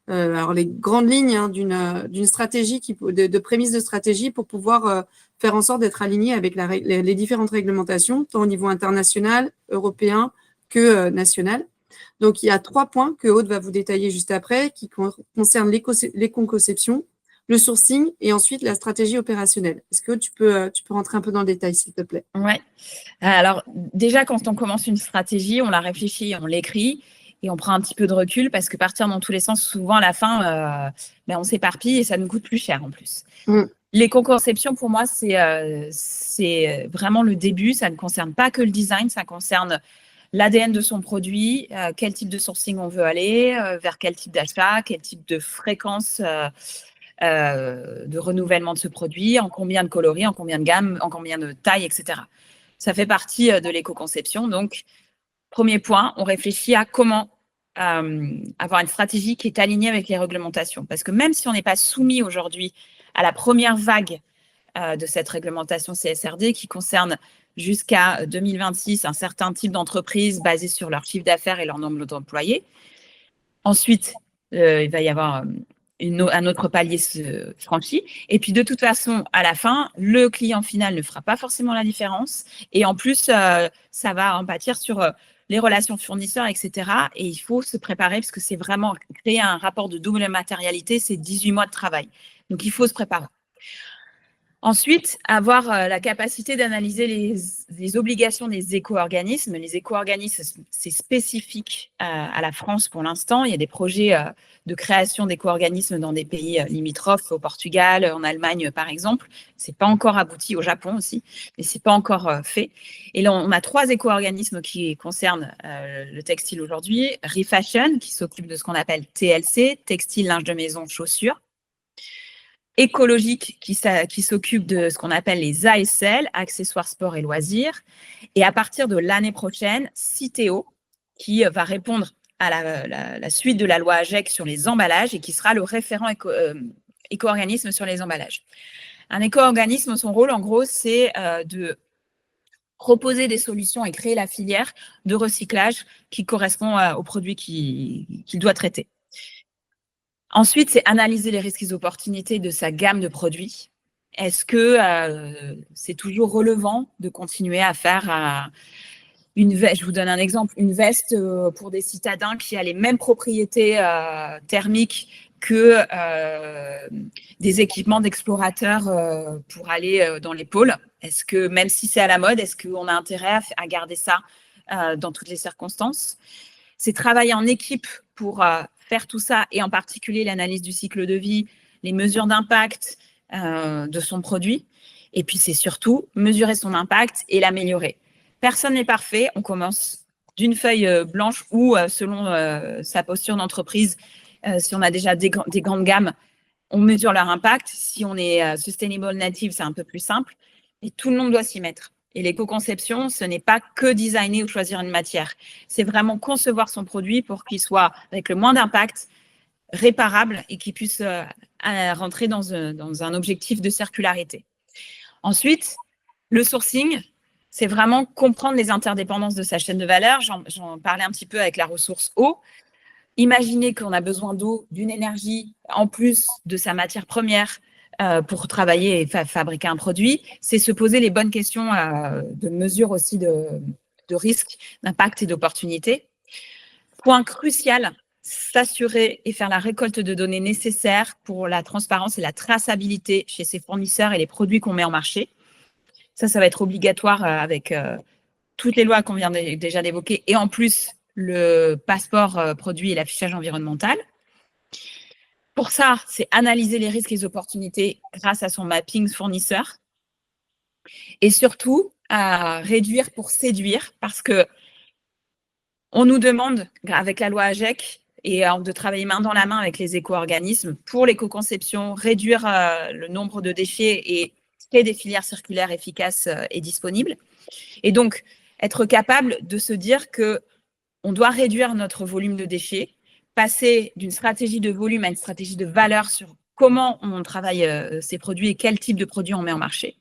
alors les grandes lignes d'une stratégie, de prémices de stratégie pour pouvoir faire en sorte d'être aligné avec les différentes réglementations, tant au niveau international, européen que national. Donc, il y a 3 points que Aude va vous détailler juste après, qui concernent l'éco-conception, le sourcing et ensuite la stratégie opérationnelle. Est-ce que tu peux rentrer un peu dans le détail, s'il te plaît? Oui. Alors, déjà, quand on commence une stratégie, on la réfléchit, on l'écrit et on prend un petit peu de recul parce que partir dans tous les sens, souvent, à la fin, on s'éparpille et ça nous coûte plus cher en plus. L'éco-conception, pour moi, c'est vraiment le début. Ça ne concerne pas que le design, ça concerne l'ADN de son produit, quel type de sourcing on veut aller, vers quel type d'achat, quel type de fréquence de renouvellement de ce produit, en combien de coloris, en combien de gammes, en combien de tailles, etc. Ça fait partie de l'éco-conception. Donc, premier point, on réfléchit à comment avoir une stratégie qui est alignée avec les réglementations. Parce que même si on n'est pas soumis aujourd'hui à la première vague de cette réglementation CSRD qui concerne jusqu'à 2026 un certain type d'entreprise basé sur leur chiffre d'affaires et leur nombre d'employés. Ensuite, il va y avoir un autre palier franchi. Et puis, de toute façon, à la fin, le client final ne fera pas forcément la différence. Et en plus, ça va en pâtir sur les relations fournisseurs, etc. Et il faut se préparer parce que c'est vraiment créer un rapport de double matérialité, c'est 18 mois de travail. Donc, il faut se préparer. Ensuite, avoir la capacité d'analyser les obligations des éco-organismes. Les éco-organismes, c'est spécifique à la France pour l'instant. Il y a des projets de création d'éco-organismes dans des pays limitrophes, au Portugal, en Allemagne par exemple. C'est pas encore abouti, au Japon aussi, mais c'est pas encore fait. Et là, on a 3 éco-organismes qui concernent le textile aujourd'hui. Refashion, qui s'occupe de ce qu'on appelle TLC, textile, linge de maison, chaussures. Écologique qui s'occupe de ce qu'on appelle les ASL, accessoires, sport et loisirs. Et à partir de l'année prochaine, Citeo, qui va répondre à la suite de la loi AGEC sur les emballages et qui sera le référent éco-organisme sur les emballages. Un éco-organisme, son rôle, en gros, c'est de proposer des solutions et créer la filière de recyclage qui correspond aux produits qu'il doit traiter. Ensuite, c'est analyser les risques et les opportunités de sa gamme de produits. Est-ce que c'est toujours relevant de continuer à faire une veste? Je vous donne un exemple, une veste pour des citadins qui a les mêmes propriétés thermiques que des équipements d'explorateurs pour aller dans les pôles. Est-ce que, même si c'est à la mode, est-ce qu'on a intérêt à garder ça dans toutes les circonstances? C'est travailler en équipe pour faire tout ça, et en particulier l'analyse du cycle de vie, les mesures d'impact de son produit. Et puis, c'est surtout mesurer son impact et l'améliorer. Personne n'est parfait. On commence d'une feuille blanche ou, selon sa posture d'entreprise, si on a déjà des grandes gammes, on mesure leur impact. Si on est sustainable native, c'est un peu plus simple. Et tout le monde doit s'y mettre. Et l'éco-conception, ce n'est pas que designer ou choisir une matière. C'est vraiment concevoir son produit pour qu'il soit avec le moins d'impact, réparable et qu'il puisse rentrer dans un objectif de circularité. Ensuite, le sourcing, c'est vraiment comprendre les interdépendances de sa chaîne de valeur. J'en parlais un petit peu avec la ressource eau. Imaginez qu'on a besoin d'eau, d'une énergie, en plus de sa matière première, pour travailler et fabriquer un produit, c'est se poser les bonnes questions de mesure aussi de risque, d'impact et d'opportunité. Point crucial, s'assurer et faire la récolte de données nécessaires pour la transparence et la traçabilité chez ses fournisseurs et les produits qu'on met en marché. Ça va être obligatoire avec toutes les lois qu'on vient déjà d'évoquer, et en plus le passeport produit et l'affichage environnemental. Pour ça, c'est analyser les risques et les opportunités grâce à son mapping fournisseur. Et surtout, à réduire pour séduire, parce que on nous demande, avec la loi AGEC, et de travailler main dans la main avec les éco-organismes pour l'éco-conception, réduire le nombre de déchets et créer des filières circulaires efficaces et disponibles. Et donc, être capable de se dire qu'on doit réduire notre volume de déchets, passer d'une stratégie de volume à une stratégie de valeur sur comment on travaille ces produits et quel type de produits on met en marché,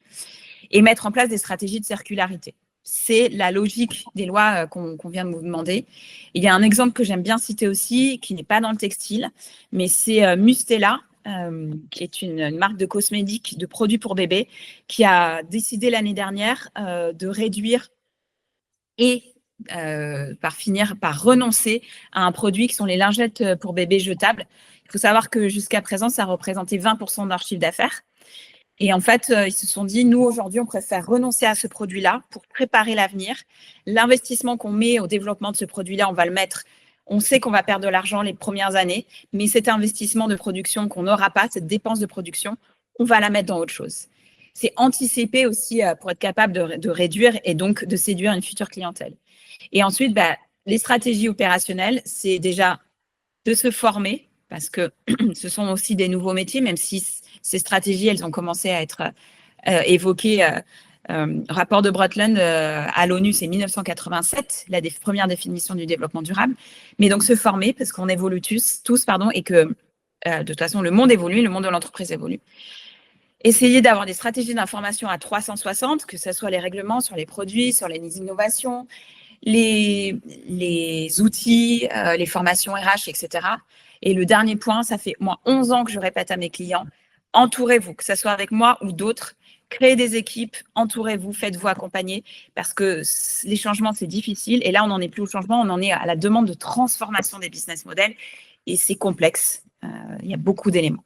et mettre en place des stratégies de circularité. C'est la logique des lois qu'on vient de vous demander. Il y a un exemple que j'aime bien citer aussi, qui n'est pas dans le textile, mais c'est Mustela, qui est une marque de cosmétiques, de produits pour bébés, qui a décidé l'année dernière de réduire et finir par renoncer à un produit qui sont les lingettes pour bébés jetables. Il faut savoir que jusqu'à présent, ça représentait 20% de leur chiffre d'affaires. Et en fait, ils se sont dit, nous, aujourd'hui, on préfère renoncer à ce produit-là pour préparer l'avenir. L'investissement qu'on met au développement de ce produit-là, on va le mettre. On sait qu'on va perdre de l'argent les premières années, mais cet investissement de production qu'on n'aura pas, cette dépense de production, on va la mettre dans autre chose. C'est anticiper aussi pour être capable de réduire et donc de séduire une future clientèle. Et ensuite, les stratégies opérationnelles, c'est déjà de se former, parce que ce sont aussi des nouveaux métiers, même si ces stratégies, elles ont commencé à être évoquées. Rapport de Brundtland à l'ONU, c'est 1987, la première définition du développement durable. Mais donc se former, parce qu'on évolue tous, et que de toute façon, le monde évolue, le monde de l'entreprise évolue. Essayer d'avoir des stratégies d'information à 360, que ce soit les règlements sur les produits, sur les innovations, les outils, les formations RH, etc. Et le dernier point, ça fait moi 11 ans que je répète à mes clients, entourez-vous, que ce soit avec moi ou d'autres, créez des équipes, entourez-vous, faites-vous accompagner, parce que les changements, c'est difficile. Et là, on n'en est plus au changement, on en est à la demande de transformation des business models. Et c'est complexe, il y a beaucoup d'éléments.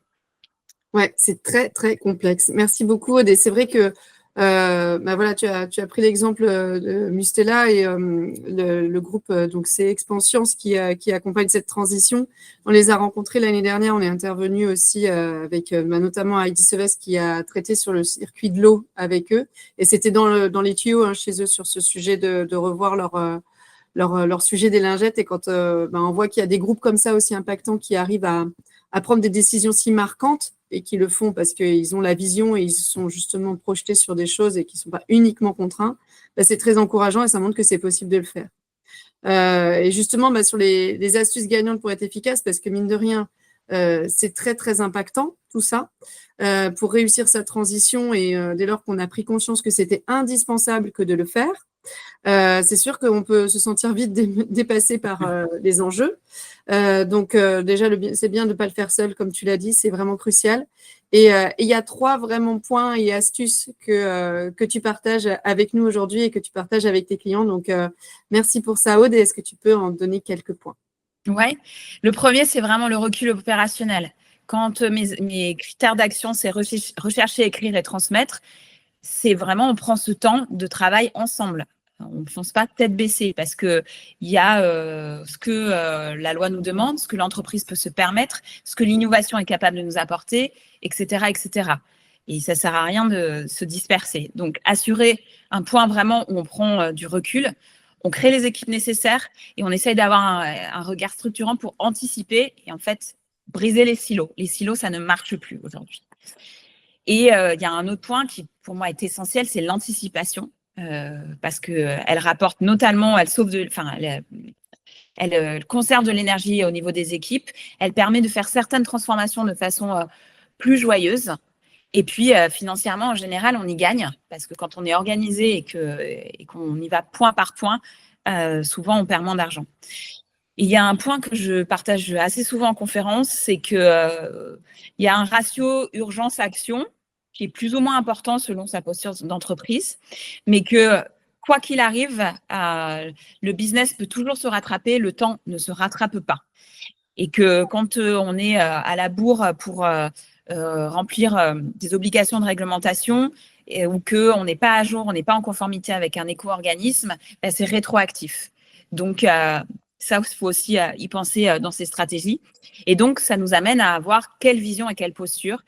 Ouais, c'est très, très complexe. Merci beaucoup, Aude. Et c'est vrai que voilà, tu as pris l'exemple de Mustela et le groupe, donc c'est Expansience qui accompagne cette transition. On les a rencontrés l'année dernière. On est intervenu aussi avec notamment Heidi Seves qui a traité sur le circuit de l'eau avec eux. Et c'était dans les tuyaux chez eux sur ce sujet de revoir leur sujet des lingettes. Et quand on voit qu'il y a des groupes comme ça aussi impactants qui arrivent à prendre des décisions si marquantes et qui le font parce qu'ils ont la vision et ils sont justement projetés sur des choses et qui ne sont pas uniquement contraints, c'est très encourageant et ça montre que c'est possible de le faire. Et justement, sur les astuces gagnantes pour être efficace, parce que mine de rien, c'est très, très impactant, tout ça, pour réussir sa transition et dès lors qu'on a pris conscience que c'était indispensable que de le faire, c'est sûr qu'on peut se sentir vite dépassé par les enjeux. Donc, déjà, c'est bien de ne pas le faire seul, comme tu l'as dit, c'est vraiment crucial. Et il y a 3 vraiment points et astuces que tu partages avec nous aujourd'hui et que tu partages avec tes clients. Donc, merci pour ça, Aude. Et est-ce que tu peux en donner quelques points? Ouais. Le premier, c'est vraiment le recul opérationnel. Quand mes critères d'action, c'est rechercher, écrire et transmettre, c'est vraiment, on prend ce temps de travail ensemble. On ne fonce pas tête baissée parce qu'il y a ce que la loi nous demande, ce que l'entreprise peut se permettre, ce que l'innovation est capable de nous apporter, etc., etc. Et ça ne sert à rien de se disperser. Donc, assurer un point vraiment où on prend du recul, on crée les équipes nécessaires et on essaye d'avoir un regard structurant pour anticiper et en fait briser les silos. Les silos, ça ne marche plus aujourd'hui. Et il y a un autre point qui, pour moi, est essentiel, c'est l'anticipation. Parce qu'elle rapporte notamment, elle conserve de l'énergie au niveau des équipes, elle permet de faire certaines transformations de façon plus joyeuse. Et puis, financièrement, en général, on y gagne parce que quand on est organisé et qu'on y va point par point, souvent, on perd moins d'argent. Il y a un point que je partage assez souvent en conférence, c'est qu'il y a un ratio urgence-action qui est plus ou moins important selon sa posture d'entreprise, mais que quoi qu'il arrive, le business peut toujours se rattraper, le temps ne se rattrape pas. Et que quand on est à la bourre pour remplir des obligations de réglementation ou qu'on n'est pas à jour, on n'est pas en conformité avec un éco-organisme, c'est rétroactif. Donc, ça, il faut aussi y penser dans ces stratégies. Et donc, ça nous amène à avoir quelle vision et quelle posture.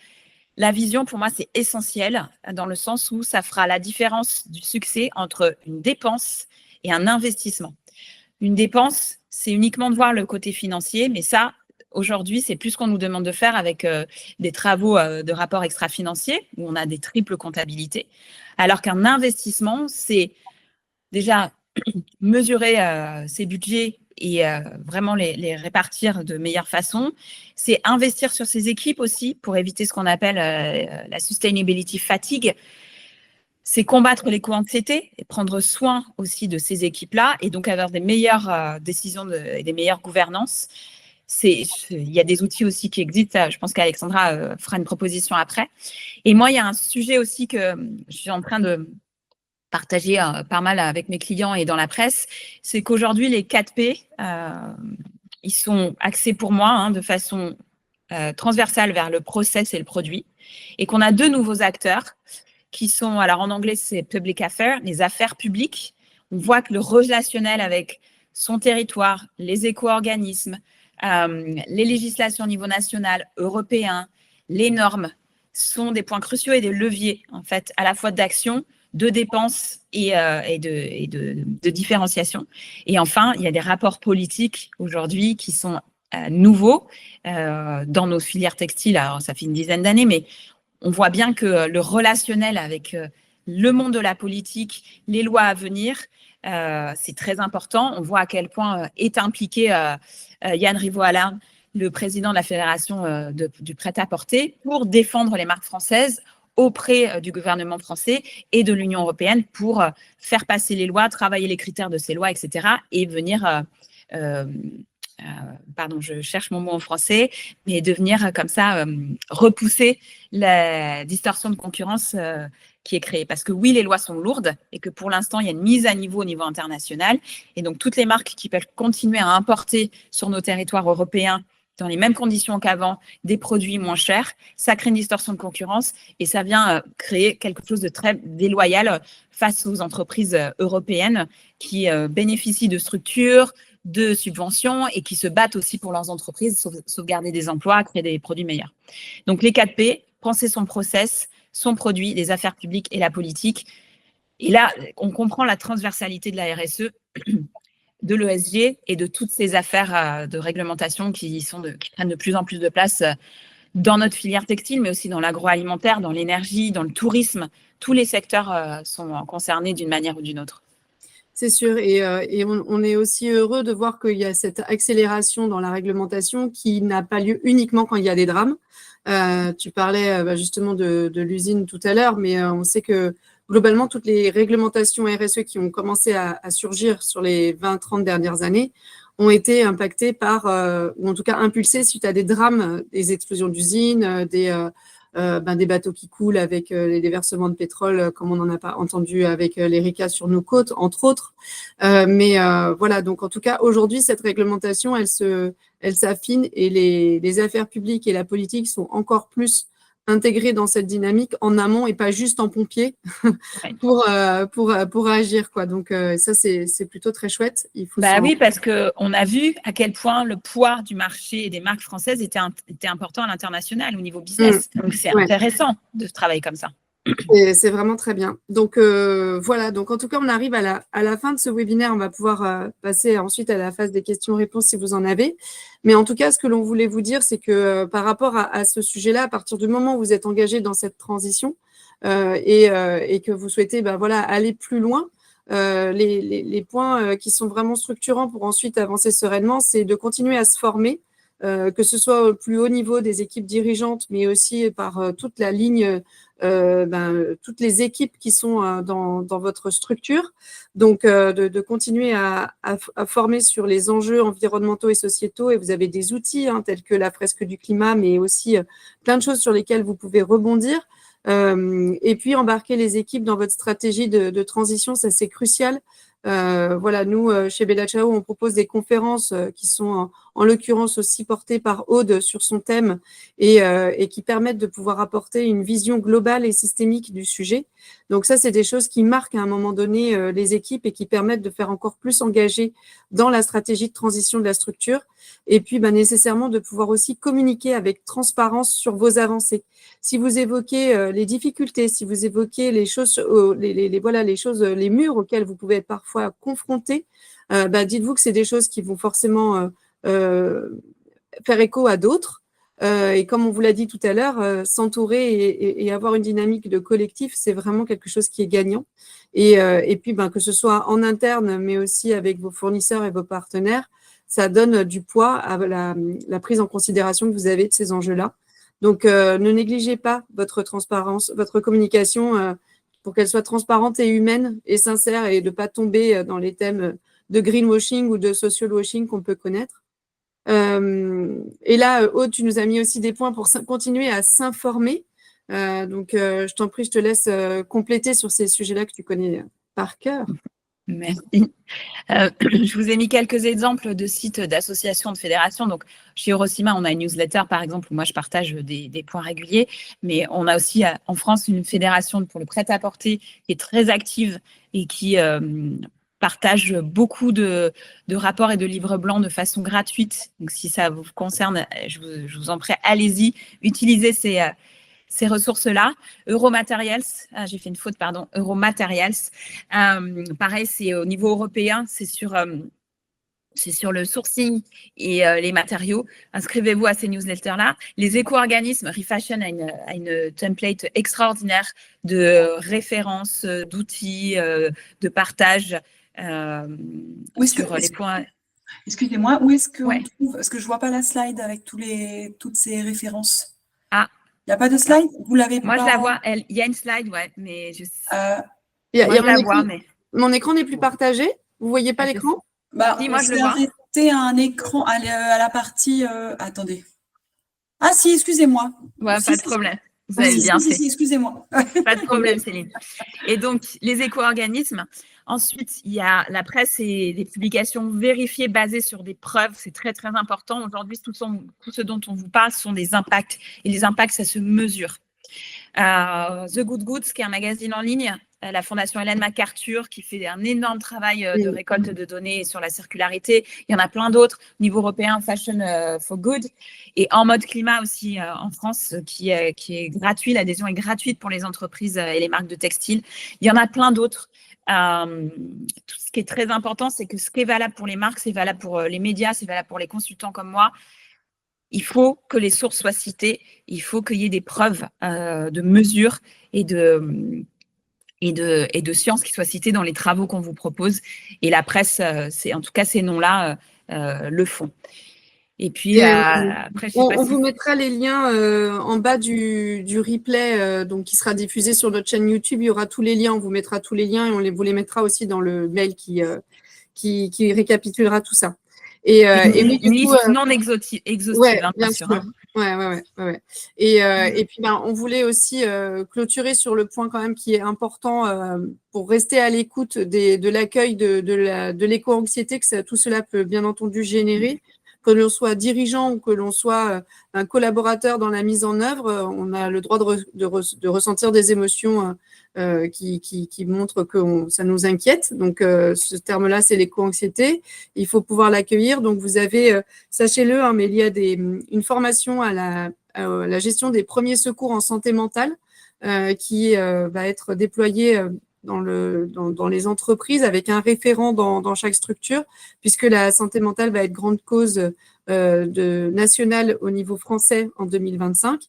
La vision, pour moi, c'est essentiel dans le sens où ça fera la différence du succès entre une dépense et un investissement. Une dépense, c'est uniquement de voir le côté financier, mais ça, aujourd'hui, c'est plus ce qu'on nous demande de faire avec des travaux de rapports extra-financiers où on a des triples comptabilités. Alors qu'un investissement, c'est déjà mesurer ses budgets et vraiment les répartir de meilleure façon. C'est investir sur ses équipes aussi pour éviter ce qu'on appelle la sustainability fatigue. C'est combattre l'éco-anxiété et prendre soin aussi de ces équipes-là et donc avoir des meilleures décisions et des meilleures gouvernances. Il y a des outils aussi qui existent. Je pense qu'Alexandra fera une proposition après. Et moi, il y a un sujet aussi que je suis en train de partager pas mal avec mes clients et dans la presse, c'est qu'aujourd'hui, les 4P, ils sont axés pour moi de façon transversale vers le process et le produit et qu'on a 2 nouveaux acteurs qui sont, alors en anglais, c'est public affairs, les affaires publiques. On voit que le relationnel avec son territoire, les éco-organismes, les législations au niveau national, européen, les normes sont des points cruciaux et des leviers, en fait, à la fois d'action, de dépenses et de différenciation. Et enfin, il y a des rapports politiques aujourd'hui qui sont nouveaux dans nos filières textiles. Alors, ça fait une dizaine d'années, mais on voit bien que le relationnel avec le monde de la politique, les lois à venir, c'est très important. On voit à quel point est impliqué Yann Rivoalan, le président de la Fédération du prêt-à-porter, pour défendre les marques françaises auprès du gouvernement français et de l'Union européenne pour faire passer les lois, travailler les critères de ces lois, etc. et venir, pardon, je cherche mon mot en français, mais de venir comme ça repousser la distorsion de concurrence qui est créée. Parce que oui, les lois sont lourdes et que pour l'instant, il y a une mise à niveau au niveau international. Et donc, toutes les marques qui peuvent continuer à importer sur nos territoires européens dans les mêmes conditions qu'avant des produits moins chers, ça crée une distorsion de concurrence et ça vient créer quelque chose de très déloyal face aux entreprises européennes qui bénéficient de structures, de subventions et qui se battent aussi pour leurs entreprises, sauvegarder des emplois, créer des produits meilleurs. Donc les 4 P, penser son process, son produit, les affaires publiques et la politique. Et là, on comprend la transversalité de la RSE, de l'ESG et de toutes ces affaires de réglementation qui prennent de plus en plus de place dans notre filière textile, mais aussi dans l'agroalimentaire, dans l'énergie, dans le tourisme. Tous les secteurs sont concernés d'une manière ou d'une autre. C'est sûr, et on est aussi heureux de voir qu'il y a cette accélération dans la réglementation qui n'a pas lieu uniquement quand il y a des drames. Tu parlais justement de l'usine tout à l'heure, mais on sait que globalement, toutes les réglementations RSE qui ont commencé à surgir sur les 20-30 dernières années ont été impactées par, ou en tout cas impulsées suite à des drames, des explosions d'usines, des bateaux qui coulent avec les déversements de pétrole, comme on en a pas entendu avec l'Erika sur nos côtes, entre autres. Mais voilà, donc en tout cas, aujourd'hui, cette réglementation, elle s'affine et les affaires publiques et la politique sont encore plus intégrées dans cette dynamique en amont et pas juste en pompier pour agir, quoi. Donc ça, c'est plutôt très chouette. Il faut oui, parce qu'on a vu à quel point le poids du marché et des marques françaises était important à l'international au niveau business. Donc c'est intéressant de travailler comme ça. Et c'est vraiment très bien. Donc voilà, donc en tout cas, on arrive à la fin de ce webinaire. On va pouvoir passer ensuite à la phase des questions-réponses si vous en avez. Mais en tout cas, ce que l'on voulait vous dire, c'est que par rapport à ce sujet-là, à partir du moment où vous êtes engagé dans cette transition et que vous souhaitez aller plus loin, les points qui sont vraiment structurants pour ensuite avancer sereinement, c'est de continuer à se former, que ce soit au plus haut niveau des équipes dirigeantes, mais aussi par toute la ligne, toutes les équipes qui sont dans votre structure. Donc, de continuer à former sur les enjeux environnementaux et sociétaux. Et vous avez des outils tels que la fresque du climat, mais aussi plein de choses sur lesquelles vous pouvez rebondir. Et puis, embarquer les équipes dans votre stratégie de transition, ça c'est crucial. Voilà, nous, chez Bella Ciao, on propose des conférences qui sont en l'occurrence aussi portées par Aude sur son thème et qui permettent de pouvoir apporter une vision globale et systémique du sujet. Donc ça, c'est des choses qui marquent à un moment donné les équipes et qui permettent de faire encore plus engager dans la stratégie de transition de la structure. Et puis, nécessairement, de pouvoir aussi communiquer avec transparence sur vos avancées. Si vous évoquez les difficultés, si vous évoquez les choses, les murs auxquels vous pouvez être parfois confrontés, dites-vous que c'est des choses qui vont forcément faire écho à d'autres. Et comme on vous l'a dit tout à l'heure, s'entourer et avoir une dynamique de collectif, c'est vraiment quelque chose qui est gagnant. Et puis, que ce soit en interne, mais aussi avec vos fournisseurs et vos partenaires, ça donne du poids à la prise en considération que vous avez de ces enjeux-là. Donc, ne négligez pas votre transparence, votre communication pour qu'elle soit transparente et humaine et sincère et de ne pas tomber dans les thèmes de greenwashing ou de social washing qu'on peut connaître. Et là, Aude, tu nous as mis aussi des points pour continuer à s'informer. Donc, je t'en prie, je te laisse compléter sur ces sujets-là que tu connais par cœur. Merci. Je vous ai mis quelques exemples de sites d'associations, de fédérations. Donc, chez Eurocima, on a une newsletter, par exemple, où moi, je partage des points réguliers. Mais on a aussi, en France, une fédération pour le prêt-à-porter qui est très active et qui partage beaucoup de rapports et de livres blancs de façon gratuite. Donc, si ça vous concerne, je vous en prie, allez-y, utilisez ces ressources-là. Euromaterials, j'ai fait une faute, pardon, Euromaterials. Pareil, c'est au niveau européen, c'est sur le sourcing et les matériaux. Inscrivez-vous à ces newsletters-là. Les éco-organismes, Refashion a une template extraordinaire de références, d'outils, de partage sur les points. Excusez-moi, où est-ce qu'on trouve? Parce que je ne vois pas la slide avec toutes ces références. Ah. Il n'y a pas de slide? Vous l'avez pas? Moi, je la vois. Il y a une slide, mais je mon écran n'est plus partagé. Vous ne voyez pas l'écran? Si, moi, je le vois. Arrêtez un écran à la partie… attendez. Ah si, excusez-moi. Ouais, pas de problème. Vous avez bien fait. Si, excusez-moi. Pas de problème, Céline. Et donc, les éco-organismes, Ensuite, il y a la presse et des publications vérifiées basées sur des preuves. C'est très, très important. Aujourd'hui, tout ce dont on vous parle sont des impacts. Et les impacts, ça se mesure. The Good Goods, qui est un magazine en ligne, la Fondation Ellen MacArthur, qui fait un énorme travail de récolte de données sur la circularité. Il y en a plein d'autres. Au niveau européen, Fashion for Good. Et En mode climat aussi en France, qui est gratuit. L'adhésion est gratuite pour les entreprises et les marques de textiles. Il y en a plein d'autres. Tout ce qui est très important, c'est que ce qui est valable pour les marques, c'est valable pour les médias, c'est valable pour les consultants comme moi. Il faut que les sources soient citées, il faut qu'il y ait des preuves de mesure et de science qui soient citées dans les travaux qu'on vous propose. Et la presse, en tout cas, ces noms-là le font. Et puis, après, on vous mettra les liens en bas du replay donc, qui sera diffusé sur notre chaîne YouTube. Il y aura tous les liens, on vous mettra tous les liens et vous les mettra aussi dans le mail qui récapitulera tout ça. Une liste non exhaustive, ouais, hein, bien sûr. Ouais. Et puis, on voulait aussi clôturer sur le point quand même qui est important pour rester à l'écoute de l'accueil de l'éco-anxiété que tout cela peut bien entendu générer. Que l'on soit dirigeant ou que l'on soit un collaborateur dans la mise en œuvre, on a le droit de ressentir des émotions qui montrent que ça nous inquiète. Donc, ce terme-là, c'est l'éco-anxiété. Il faut pouvoir l'accueillir. Donc, vous avez, sachez-le, hein, mais il y a une formation à la gestion des premiers secours en santé mentale qui va être déployée dans les entreprises avec un référent dans chaque structure, puisque la santé mentale va être grande cause nationale au niveau français en 2025.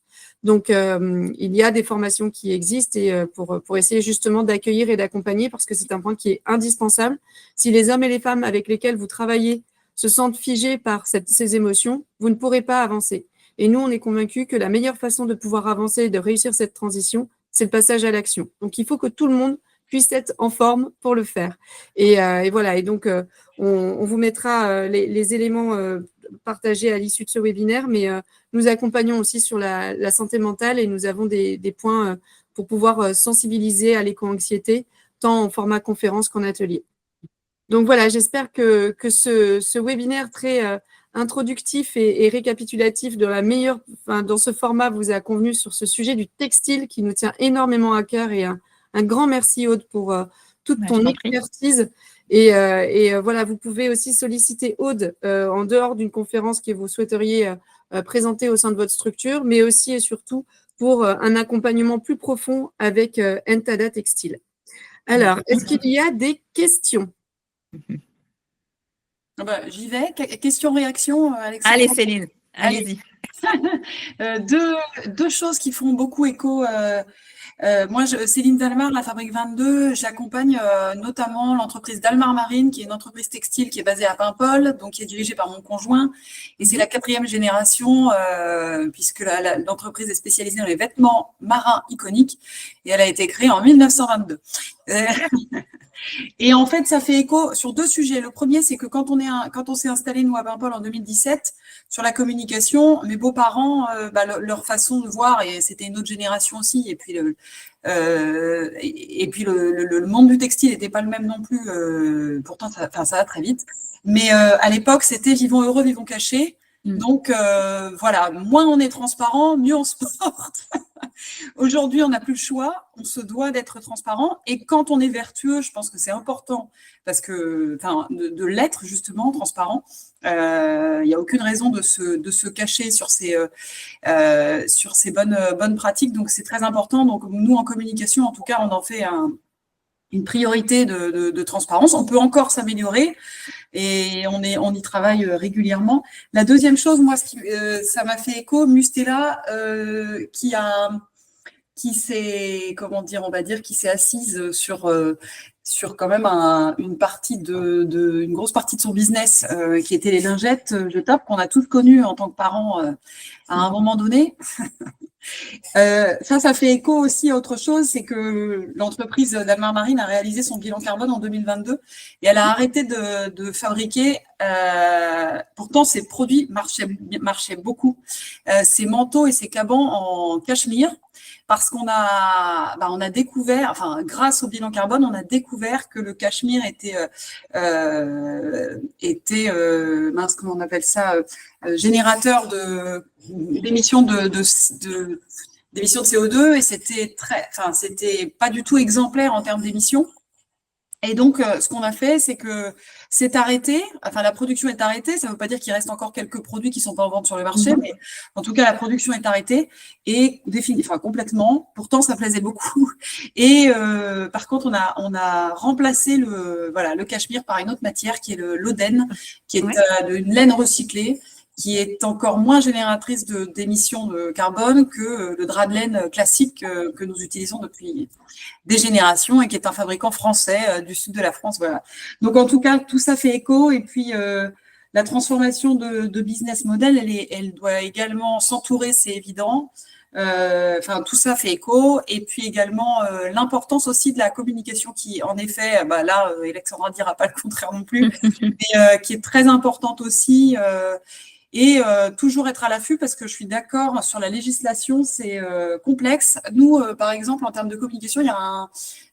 Donc, il y a des formations qui existent et pour essayer justement d'accueillir et d'accompagner, parce que c'est un point qui est indispensable. Si les hommes et les femmes avec lesquels vous travaillez se sentent figés par ces émotions, vous ne pourrez pas avancer. Et nous, on est convaincus que la meilleure façon de pouvoir avancer et de réussir cette transition, c'est le passage à l'action. Donc, il faut que tout le monde puisse être en forme pour le faire. Et voilà. Et donc, on vous mettra les éléments partagés à l'issue de ce webinaire, mais nous accompagnons aussi sur la santé mentale et nous avons des points pour pouvoir sensibiliser à l'éco-anxiété, tant en format conférence qu'en atelier. Donc voilà, j'espère que ce webinaire très introductif et récapitulatif de dans ce format vous a convenu sur ce sujet du textile qui nous tient énormément à cœur et un grand merci, Aude, pour toute ton expertise. Et voilà, vous pouvez aussi solliciter Aude en dehors d'une conférence que vous souhaiteriez présenter au sein de votre structure, mais aussi et surtout pour un accompagnement plus profond avec Entada Textile. Alors, est-ce qu'il y a des questions? J'y vais. Question-réaction, Alexandre. Allez, Céline, allez-y. Deux choses qui font beaucoup écho. Moi, Céline Dalmar, la Fabrique 22, j'accompagne notamment l'entreprise Dalmar Marine, qui est une entreprise textile qui est basée à Paimpol, donc qui est dirigée par mon conjoint. Et c'est la 4e génération, puisque l'entreprise est spécialisée dans les vêtements marins iconiques, et elle a été créée en 1922. Et en fait, ça fait écho sur 2 sujets. Le premier, c'est que quand on s'est installé, nous, à Paimpol en 2017, sur la communication, mes beaux-parents, leur façon de voir, et c'était une autre génération aussi, et puis le monde du textile n'était pas le même non plus, pourtant ça va très vite. Mais à l'époque, c'était vivons heureux, vivons cachés. Donc voilà, moins on est transparent, mieux on se porte. Aujourd'hui, on n'a plus le choix, on se doit d'être transparent. Et quand on est vertueux, je pense que c'est important parce que, de l'être justement transparent. Il n'y a aucune raison de se cacher sur ces bonnes pratiques. Donc c'est très important. Donc nous en communication, en tout cas, on en fait une priorité de transparence. On peut encore s'améliorer et on y travaille régulièrement. La deuxième chose, moi, ça m'a fait écho, Mustela, qui s'est assise sur quand même une grosse partie de son business qui était les lingettes jetables qu'on a tous connues en tant que parents à un moment donné. Ça fait écho aussi à autre chose, c'est que l'entreprise Dalmar Marine a réalisé son bilan carbone en 2022 et elle a arrêté de fabriquer, pourtant ces produits marchaient beaucoup, ces manteaux et ces cabans en cachemire, parce qu'on a découvert, enfin, grâce au bilan carbone, on a découvert que le Cachemire était mince, comment on appelle ça, générateur d'émissions d'émissions de CO2, et c'était pas du tout exemplaire en termes d'émissions. Et donc, ce qu'on a fait, c'est que c'est arrêté, enfin la production est arrêtée, ça ne veut pas dire qu'il reste encore quelques produits qui sont pas en vente sur le marché, mais en tout cas, la production est arrêtée et complètement. Pourtant, ça plaisait beaucoup. Et par contre, on a remplacé le Cachemire par une autre matière qui est l'Oden, qui est une laine recyclée, qui est encore moins génératrice d'émissions de carbone que le drap de laine classique que nous utilisons depuis des générations et qui est un fabricant français du sud de la France. Voilà. Donc, en tout cas, tout ça fait écho. Et puis, la transformation de business model, elle doit également s'entourer, c'est évident. Tout ça fait écho. Et puis également, l'importance aussi de la communication qui, en effet, là, Alexandra ne dira pas le contraire non plus, mais qui est très importante aussi. Et toujours être à l'affût, parce que je suis d'accord sur la législation, c'est complexe. Nous, par exemple, en termes de communication,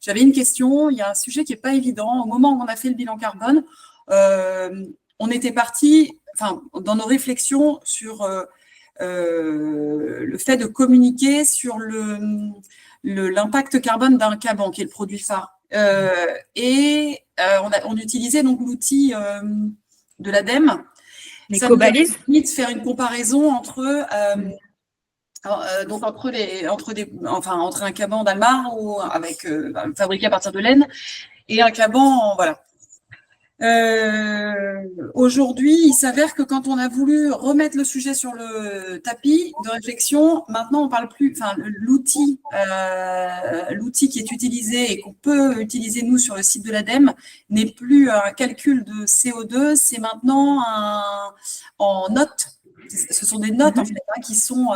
j'avais une question, il y a un sujet qui n'est pas évident. Au moment où on a fait le bilan carbone, on était parti, dans nos réflexions sur le fait de communiquer sur l'impact carbone d'un Caban, qui est le produit phare. On utilisait donc l'outil de l'ADEME. L'éco-balise. De faire une comparaison entre un caban d'Almar ou fabriqué à partir de laine et un caban, voilà. Aujourd'hui, il s'avère que quand on a voulu remettre le sujet sur le tapis de réflexion, maintenant on parle plus, l'outil qui est utilisé et qu'on peut utiliser nous sur le site de l'ADEME n'est plus un calcul de CO2, c'est maintenant en notes. Ce sont des notes en fait qui sont.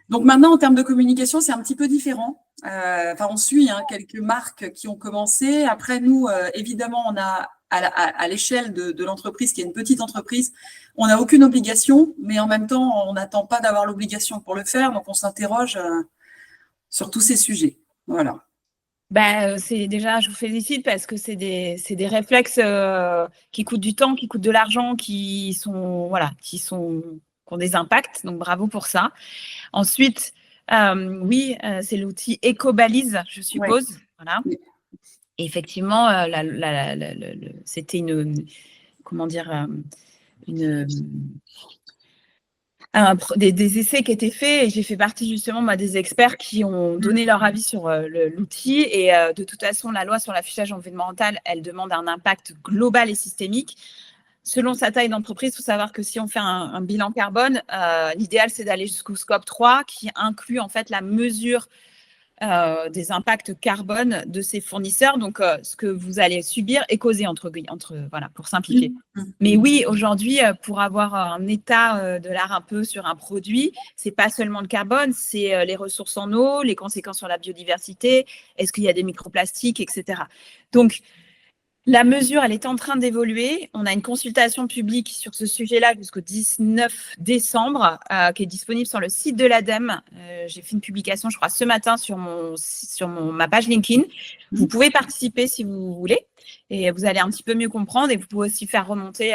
Donc maintenant, en termes de communication, c'est un petit peu différent. On suit quelques marques qui ont commencé. Après, nous, évidemment, on a à l'échelle de l'entreprise, qui est une petite entreprise, on n'a aucune obligation, mais en même temps, on n'attend pas d'avoir l'obligation pour le faire. Donc, on s'interroge sur tous ces sujets. Voilà. C'est déjà, je vous félicite parce que c'est des réflexes qui coûtent du temps, qui coûtent de l'argent, qui ont des impacts. Donc, bravo pour ça. Ensuite, c'est l'outil Ecobalise, je suppose. Ouais. Voilà. Oui. Et effectivement, c'était des essais qui étaient faits, et j'ai fait partie justement des experts qui ont donné leur avis sur l'outil. Et de toute façon, la loi sur l'affichage environnemental, elle demande un impact global et systémique. Selon sa taille d'entreprise, il faut savoir que si on fait un bilan carbone, l'idéal, c'est d'aller jusqu'au scope 3, qui inclut en fait la mesure des impacts carbone de ces fournisseurs. Donc, ce que vous allez subir est causé pour simplifier. Mais oui, aujourd'hui, pour avoir un état de l'art un peu sur un produit, c'est pas seulement le carbone, c'est les ressources en eau, les conséquences sur la biodiversité, est-ce qu'il y a des microplastiques, etc. Donc, la mesure, elle est en train d'évoluer. On a une consultation publique sur ce sujet-là jusqu'au 19 décembre qui est disponible sur le site de l'ADEME. J'ai fait une publication, je crois, ce matin sur ma page LinkedIn. Vous pouvez participer si vous voulez et vous allez un petit peu mieux comprendre, et vous pouvez aussi faire remonter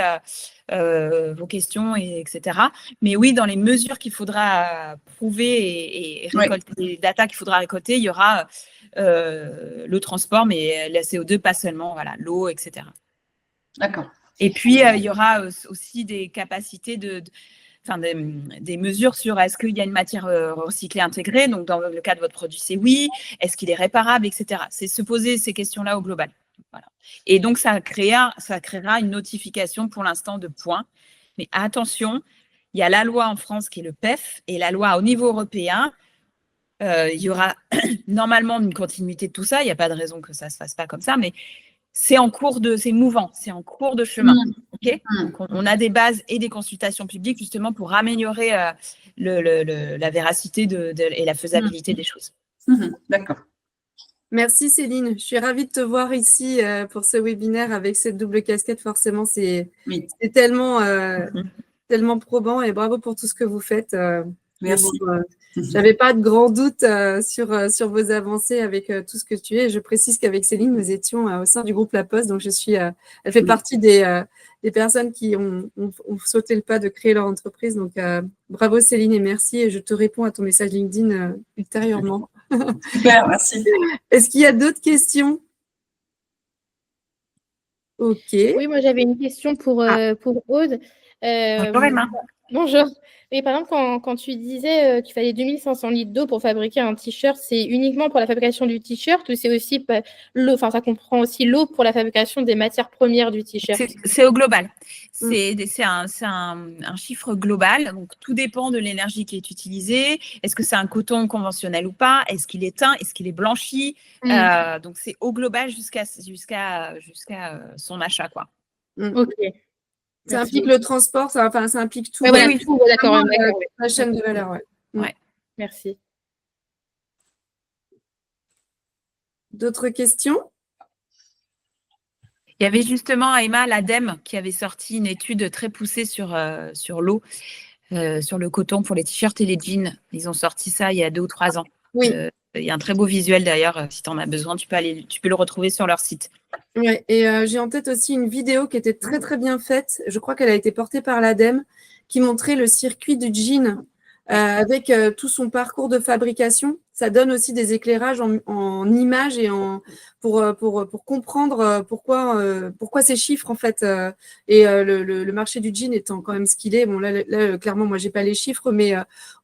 vos questions, etc. Mais oui, dans les mesures qu'il faudra prouver et récolter, les data qu'il faudra récolter, il y aura le transport, mais la CO2 pas seulement, l'eau, etc. D'accord. Et puis il y aura aussi des capacités des mesures sur est-ce qu'il y a une matière recyclée intégrée. Donc dans le cas de votre produit, c'est oui. Est-ce qu'il est réparable, etc. C'est se poser ces questions-là au global. Voilà. Et donc ça créera une notification pour l'instant de points. Mais attention, il y a la loi en France qui est le PEF et la loi au niveau européen. Il y aura normalement une continuité de tout ça. Il n'y a pas de raison que ça ne se fasse pas comme ça, mais c'est mouvant, c'est en cours de chemin. Okay. Donc, on a des bases et des consultations publiques justement pour améliorer la véracité et la faisabilité des choses. D'accord. Merci Céline. Je suis ravie de te voir ici pour ce webinaire avec cette double casquette. Forcément, c'est tellement, tellement probant, et bravo pour tout ce que vous faites. Merci. Je n'avais pas de grand doute sur vos avancées avec tout ce que tu es. Je précise qu'avec Céline, nous étions au sein du groupe La Poste. Donc, elle fait partie des personnes qui ont sauté le pas de créer leur entreprise. Donc, bravo Céline et merci. Et je te réponds à ton message LinkedIn ultérieurement. Super, merci. Est-ce qu'il y a d'autres questions? Ok. Oui, moi j'avais une question pour Aude. Bonjour Emma. Bonjour. Oui, par exemple, quand tu disais qu'il fallait 2500 litres d'eau pour fabriquer un t-shirt, c'est uniquement pour la fabrication du t-shirt ou c'est aussi l'eau, enfin ça comprend aussi l'eau pour la fabrication des matières premières du t-shirt? C'est au global. C'est un chiffre global. Donc, tout dépend de l'énergie qui est utilisée. Est-ce que c'est un coton conventionnel ou pas? Est-ce qu'il est teint? Est-ce qu'il est blanchi? Donc, c'est au global jusqu'à son achat, quoi. Ok. Ça implique le transport, ça implique tout. Oui, tout, d'accord. La chaîne de valeur, ouais. Merci. D'autres questions? Il y avait justement, Emma, l'ADEME qui avait sorti une étude très poussée sur l'eau, sur le coton pour les t-shirts et les jeans. Ils ont sorti ça il y a 2 ou 3 ans. Oui. Il y a un très beau visuel d'ailleurs. Si tu en as besoin, tu peux le retrouver sur leur site. Ouais, et j'ai en tête aussi une vidéo qui était très très bien faite. Je crois qu'elle a été portée par l'ADEME, qui montrait le circuit du jean avec tout son parcours de fabrication. Ça donne aussi des éclairages en images et pour comprendre pourquoi ces chiffres en fait. Le marché du jean étant quand même ce qu'il est. Bon là clairement moi j'ai pas les chiffres, mais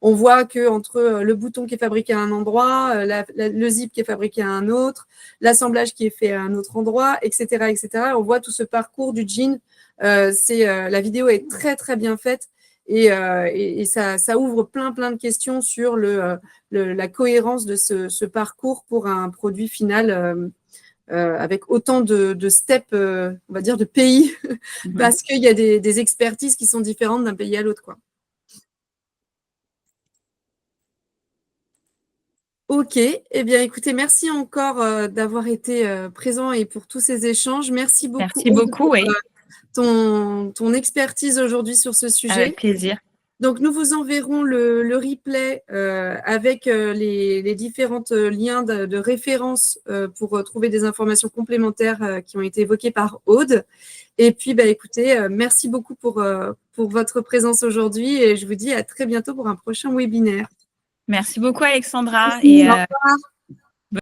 on voit que entre le bouton qui est fabriqué à un endroit, le zip qui est fabriqué à un autre, l'assemblage qui est fait à un autre endroit, etc., etc. On voit tout ce parcours du jean. La vidéo est très très bien faite. Et ça ouvre plein de questions sur la cohérence de ce parcours pour un produit final avec autant de steps, on va dire, de pays, parce qu'il y a des expertises qui sont différentes d'un pays à l'autre, quoi. Ok, eh bien écoutez, merci encore d'avoir été présent et pour tous ces échanges. Merci beaucoup. Merci beaucoup, oui. Ton expertise aujourd'hui sur ce sujet. Avec plaisir. Donc, nous vous enverrons le replay avec les différents liens de référence pour trouver des informations complémentaires qui ont été évoquées par Aude. Et puis, écoutez, merci beaucoup pour votre présence aujourd'hui et je vous dis à très bientôt pour un prochain webinaire. Merci beaucoup, Alexandra. Merci, au revoir.